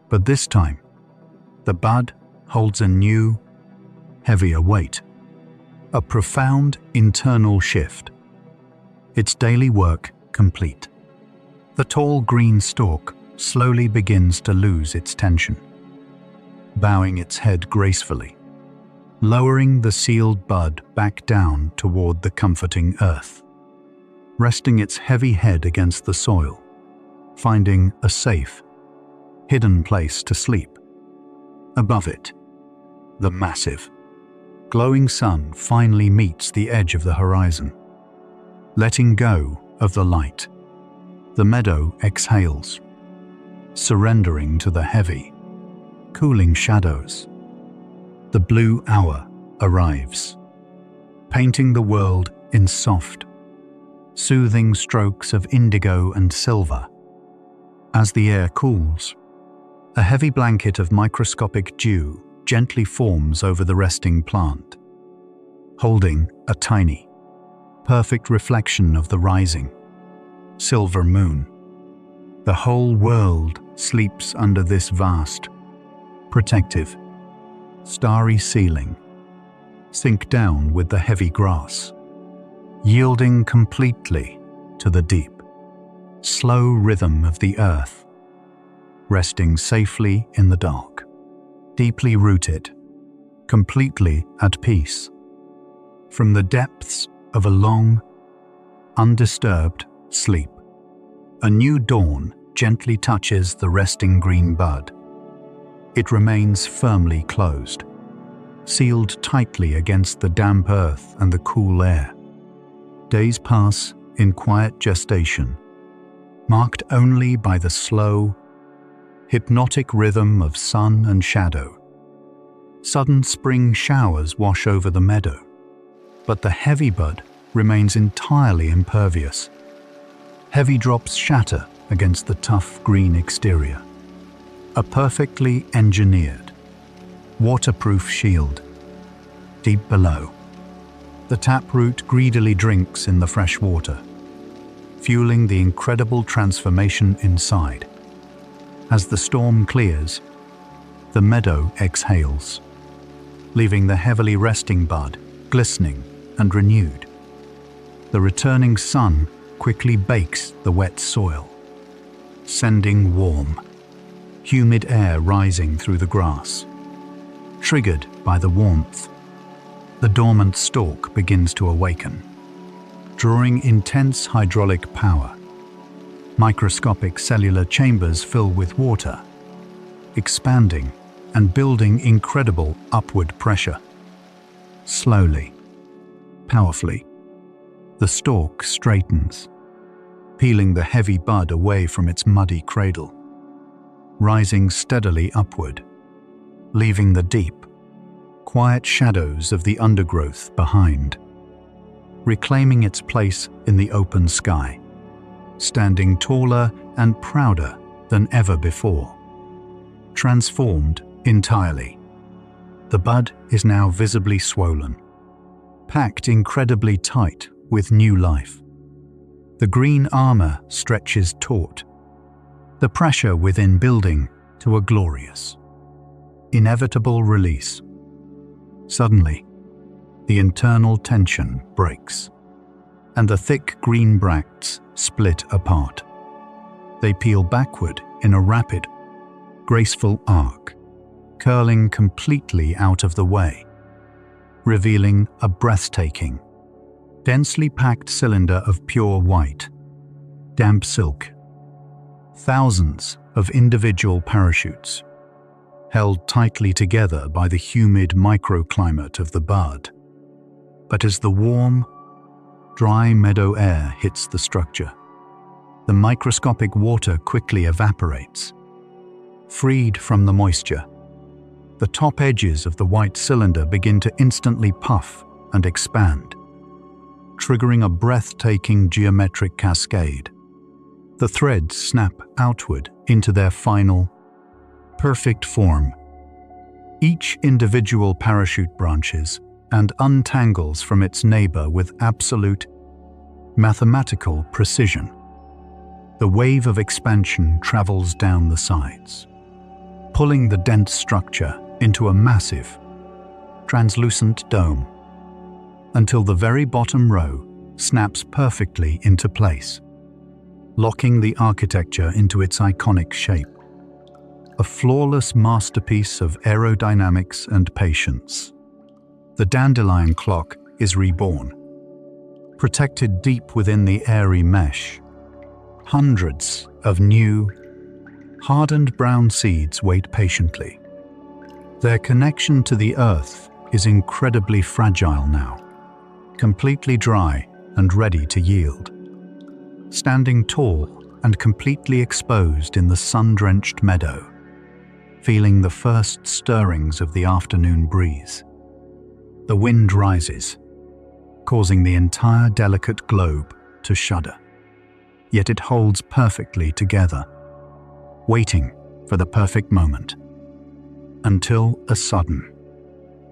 But this time, the bud holds a new, heavier weight, a profound internal shift. Its daily work complete. The tall green stalk slowly begins to lose its tension, bowing its head gracefully, lowering the sealed bud back down toward the comforting earth, resting its heavy head against the soil, finding a safe, hidden place to sleep. Above it, the massive, glowing sun finally meets the edge of the horizon. Letting go of the light, the meadow exhales, surrendering to the heavy, cooling shadows. The blue hour arrives, painting the world in soft, soothing strokes of indigo and silver. As the air cools, a heavy blanket of microscopic dew gently forms over the resting plant, holding a tiny, perfect reflection of the rising, silver moon. The whole world sleeps under this vast, protective, starry ceiling, sink down with the heavy grass, yielding completely to the deep, slow rhythm of the earth, resting safely in the dark, deeply rooted, completely at peace. From the depths of a long, undisturbed sleep, a new dawn gently touches the resting green bud. It remains firmly closed, sealed tightly against the damp earth and the cool air. Days pass in quiet gestation, marked only by the slow, hypnotic rhythm of sun and shadow. Sudden spring showers wash over the meadow, but the heavy bud remains entirely impervious. Heavy drops shatter against the tough green exterior. A perfectly engineered, waterproof shield. Deep below, the taproot greedily drinks in the fresh water, fueling the incredible transformation inside. As the storm clears, the meadow exhales, leaving the heavily resting bud glistening and renewed. The returning sun quickly bakes the wet soil, sending warm, humid air rising through the grass. Triggered by the warmth, the dormant stalk begins to awaken, drawing intense hydraulic power. Microscopic cellular chambers fill with water, expanding and building incredible upward pressure. Slowly, powerfully, the stalk straightens, peeling the heavy bud away from its muddy cradle, rising steadily upward, leaving the deep, quiet shadows of the undergrowth behind, reclaiming its place in the open sky, standing taller and prouder than ever before. Transformed entirely. The bud is now visibly swollen, packed incredibly tight with new life. The green armor stretches taut, the pressure within building to a glorious, inevitable release. Suddenly, the internal tension breaks, and the thick green bracts split apart. They peel backward in a rapid, graceful arc, curling completely out of the way, revealing a breathtaking, densely packed cylinder of pure white, damp silk. Thousands of individual parachutes, held tightly together by the humid microclimate of the bud. But as the warm, dry meadow air hits the structure, the microscopic water quickly evaporates. Freed from the moisture, the top edges of the white cylinder begin to instantly puff and expand, triggering a breathtaking geometric cascade. The threads snap outward into their final, perfect form. Each individual parachute branches and untangles from its neighbor with absolute, mathematical precision. The wave of expansion travels down the sides, pulling the dense structure into a massive, translucent dome, until the very bottom row snaps perfectly into place, locking the architecture into its iconic shape. A flawless masterpiece of aerodynamics and patience. The dandelion clock is reborn, protected deep within the airy mesh. Hundreds of new, hardened brown seeds wait patiently. Their connection to the earth is incredibly fragile now, completely dry and ready to yield. Standing tall and completely exposed in the sun-drenched meadow, feeling the first stirrings of the afternoon breeze. The wind rises, causing the entire delicate globe to shudder. Yet it holds perfectly together, waiting for the perfect moment. Until a sudden,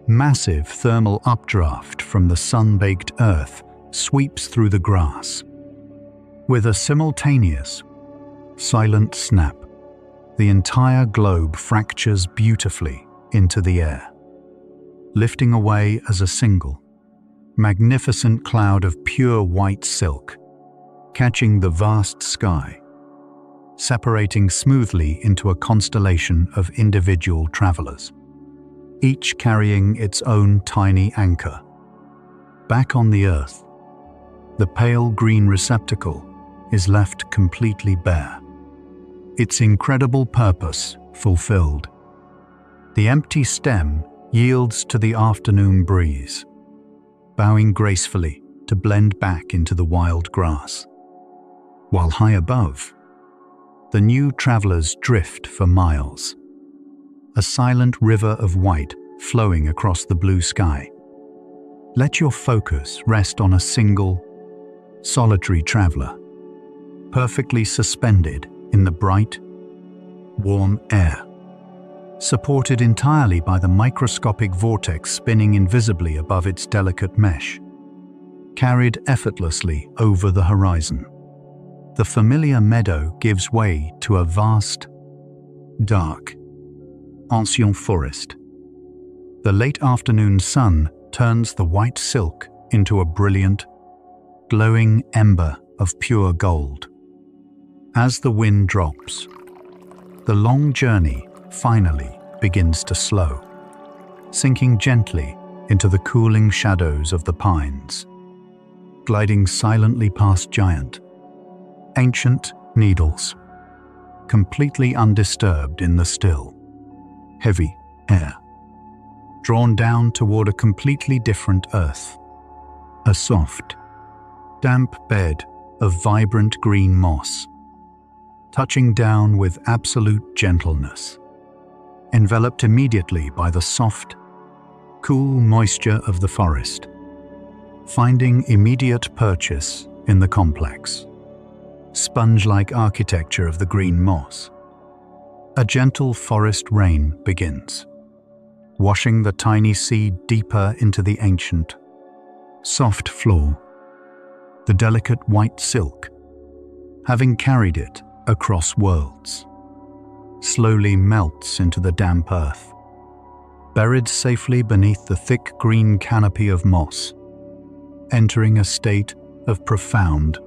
massive thermal updraft from the sun-baked earth sweeps through the grass. With a simultaneous, silent snap, the entire globe fractures beautifully into the air, lifting away as a single, magnificent cloud of pure white silk, catching the vast sky, separating smoothly into a constellation of individual travelers, each carrying its own tiny anchor. Back on the earth, the pale green receptacle is left completely bare, its incredible purpose fulfilled. The empty stem yields to the afternoon breeze, bowing gracefully to blend back into the wild grass. While high above, the new travelers drift for miles, a silent river of white flowing across the blue sky. Let your focus rest on a single, solitary traveler, perfectly suspended in the bright, warm air, supported entirely by the microscopic vortex spinning invisibly above its delicate mesh, carried effortlessly over the horizon. The familiar meadow gives way to a vast, dark, ancient forest. The late afternoon sun turns the white silk into a brilliant, glowing ember of pure gold. As the wind drops, the long journey finally begins to slow. sinking gently into the cooling shadows of the pines, gliding silently past giant, ancient needles, completely undisturbed in the still, heavy air, drawn down toward a completely different earth, a soft, damp bed of vibrant green moss, touching down with absolute gentleness, enveloped immediately by the soft, cool moisture of the forest, finding immediate purchase in the complex, sponge-like architecture of the green moss. A gentle forest rain begins, washing the tiny seed deeper into the ancient, soft floor. The delicate white silk, having carried it across worlds, slowly melts into the damp earth, buried safely beneath the thick green canopy of moss, entering a state of profound,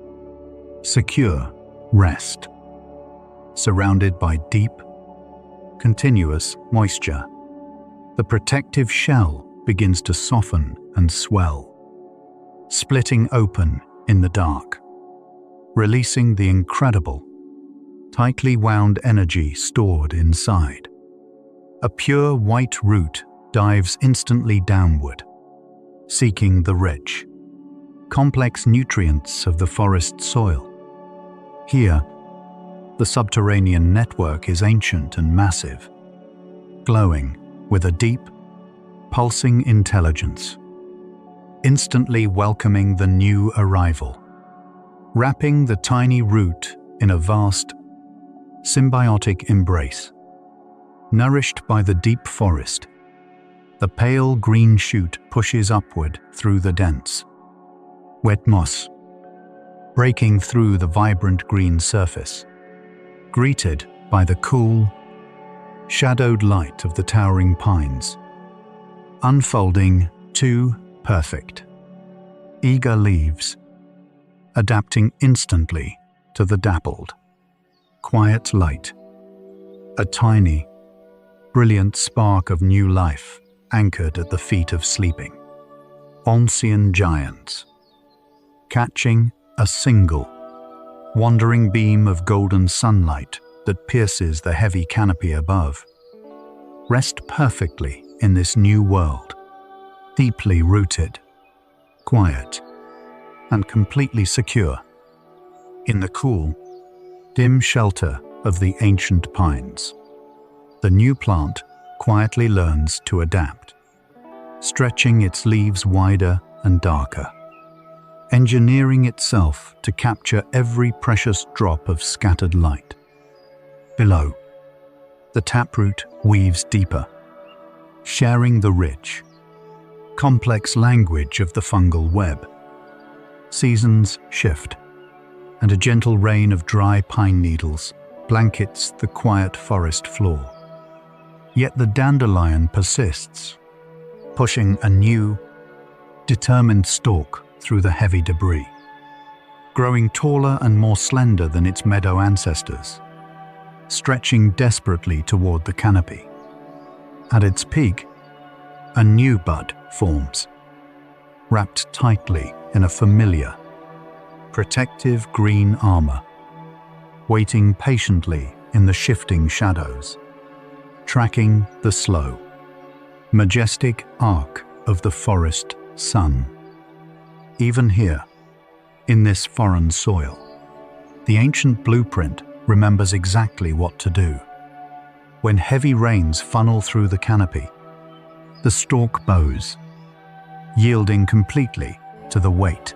secure rest, surrounded by deep, continuous moisture. The protective shell begins to soften and swell, splitting open in the dark, releasing the incredible, tightly wound energy stored inside. A pure white root dives instantly downward, seeking the rich, complex nutrients of the forest soil. Here, the subterranean network is ancient and massive, glowing with a deep, pulsing intelligence, instantly welcoming the new arrival, wrapping the tiny root in a vast, symbiotic embrace. Nourished by the deep forest, the pale green shoot pushes upward through the dense, wet moss, breaking through the vibrant green surface, greeted by the cool, shadowed light of the towering pines, unfolding two perfect, eager leaves, adapting instantly to the dappled, quiet light. A tiny, brilliant spark of new life anchored at the feet of sleeping, Onsian giants, catching a single, wandering beam of golden sunlight that pierces the heavy canopy above. Rest perfectly in this new world, deeply rooted, quiet, and completely secure, in the cool, dim shelter of the ancient pines. The new plant quietly learns to adapt, stretching its leaves wider and darker, engineering itself to capture every precious drop of scattered light. Below, the taproot weaves deeper, sharing the rich, complex language of the fungal web. Seasons shift, and a gentle rain of dry pine needles blankets the quiet forest floor. Yet the dandelion persists, pushing a new, determined stalk through the heavy debris, growing taller and more slender than its meadow ancestors, stretching desperately toward the canopy. At its peak, a new bud forms, wrapped tightly in a familiar, protective green armor, waiting patiently in the shifting shadows, tracking the slow, majestic arc of the forest sun. Even here, in this foreign soil, the ancient blueprint remembers exactly what to do. When heavy rains funnel through the canopy, the stalk bows, yielding completely to the weight,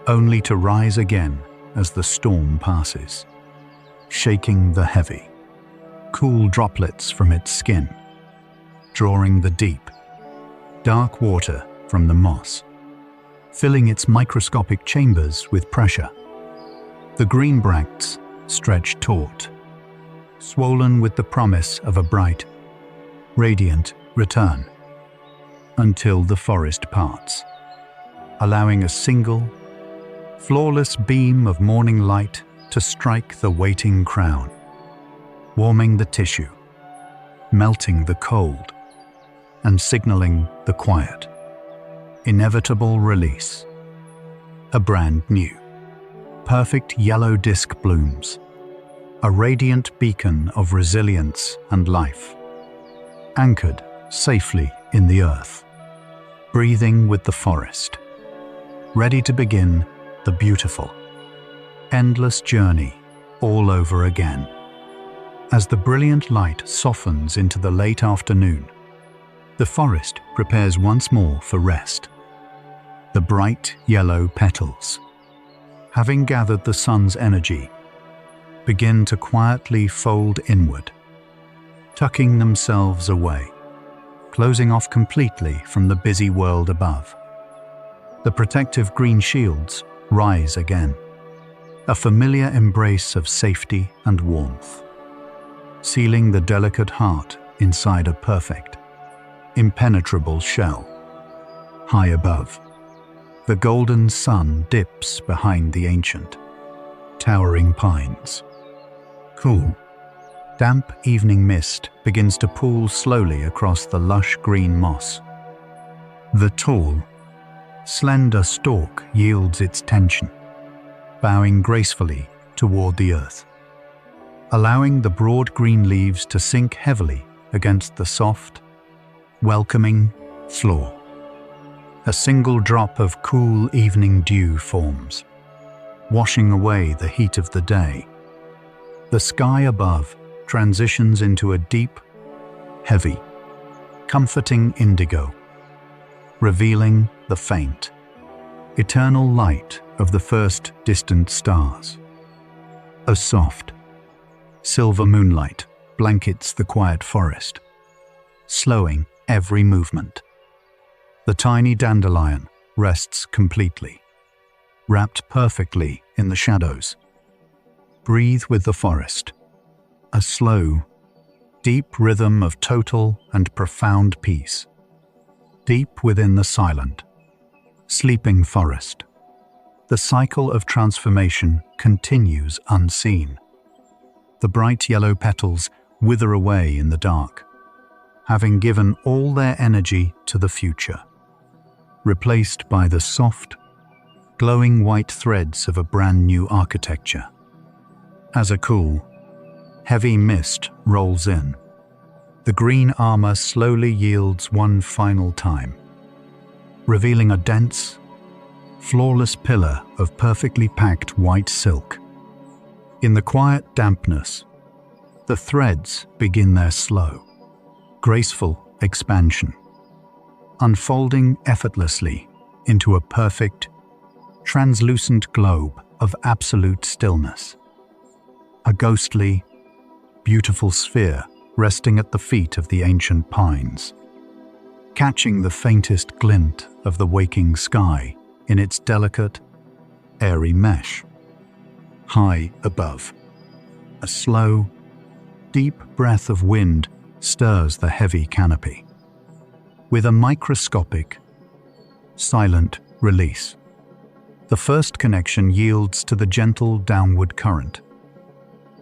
only to rise again as the storm passes, shaking the heavy, cool droplets from its skin, drawing the deep, dark water from the moss, filling its microscopic chambers with pressure. The green bracts stretch taut, swollen with the promise of a bright, radiant return, until the forest parts, allowing a single, flawless beam of morning light to strike the waiting crown, warming the tissue, melting the cold, and signaling the quiet, inevitable release. A brand new, perfect yellow disc blooms, a radiant beacon of resilience and life, anchored safely in the earth, breathing with the forest, ready to begin the beautiful, endless journey all over again. As the brilliant light softens into the late afternoon, the forest prepares once more for rest. The bright yellow petals, having gathered the sun's energy, begin to quietly fold inward, tucking themselves away, closing off completely from the busy world above. The protective green shields rise again, a familiar embrace of safety and warmth, sealing the delicate heart inside a perfect, impenetrable shell. High above, the golden sun dips behind the ancient, towering pines. Cool, damp evening mist begins to pool slowly across the lush green moss. The tall, slender stalk yields its tension, bowing gracefully toward the earth, allowing the broad green leaves to sink heavily against the soft, welcoming floor. A single drop of cool evening dew forms, washing away the heat of the day. The sky above transitions into a deep, heavy, comforting indigo, revealing the faint, eternal light of the first distant stars. A soft, silver moonlight blankets the quiet forest, slowing every movement. The tiny dandelion rests completely, wrapped perfectly in the shadows. Breathe with the forest, a slow, deep rhythm of total and profound peace. Deep within the silent, sleeping forest, the cycle of transformation continues unseen. The bright yellow petals wither away in the dark, having given all their energy to the future, replaced by the soft, glowing white threads of a brand new architecture. As a cool, heavy mist rolls in, the green armor slowly yields one final time, revealing a dense, flawless pillar of perfectly packed white silk. In the quiet dampness, the threads begin their slow, graceful expansion, unfolding effortlessly into a perfect, translucent globe of absolute stillness. A ghostly, beautiful sphere resting at the feet of the ancient pines, catching the faintest glint of the waking sky in its delicate, airy mesh. High above, a slow, deep breath of wind stirs the heavy canopy. With a microscopic, silent release, the first connection yields to the gentle downward current,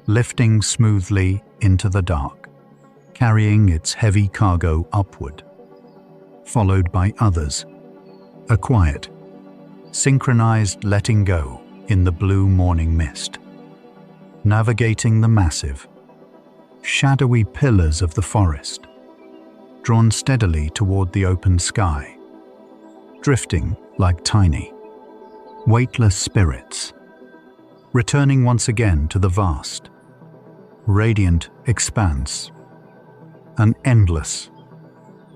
lifting smoothly into the dark, carrying its heavy cargo upward, followed by others. A quiet, synchronized letting go in the blue morning mist, navigating the massive, shadowy pillars of the forest, drawn steadily toward the open sky, drifting like tiny, weightless spirits, returning once again to the vast, radiant expanse, an endless,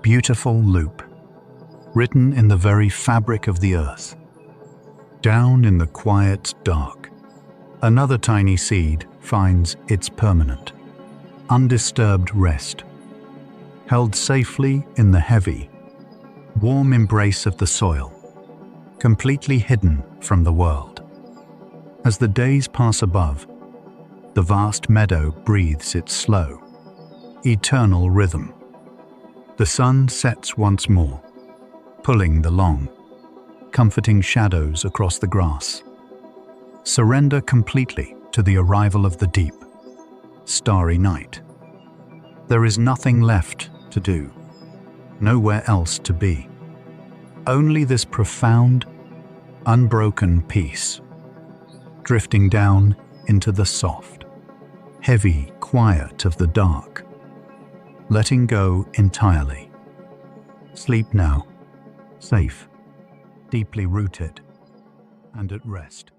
beautiful loop, written in the very fabric of the earth. Down in the quiet dark, another tiny seed finds its permanent, undisturbed rest, held safely in the heavy, warm embrace of the soil, completely hidden from the world. As the days pass above, the vast meadow breathes its slow, eternal rhythm. The sun sets once more, pulling the long, comforting shadows across the grass. Surrender completely to the arrival of the deep, starry night. There is nothing left to do, nowhere else to be. Only this profound, unbroken peace, drifting down into the soft, heavy quiet of the dark, letting go entirely. Sleep now, safe, deeply rooted, and at rest.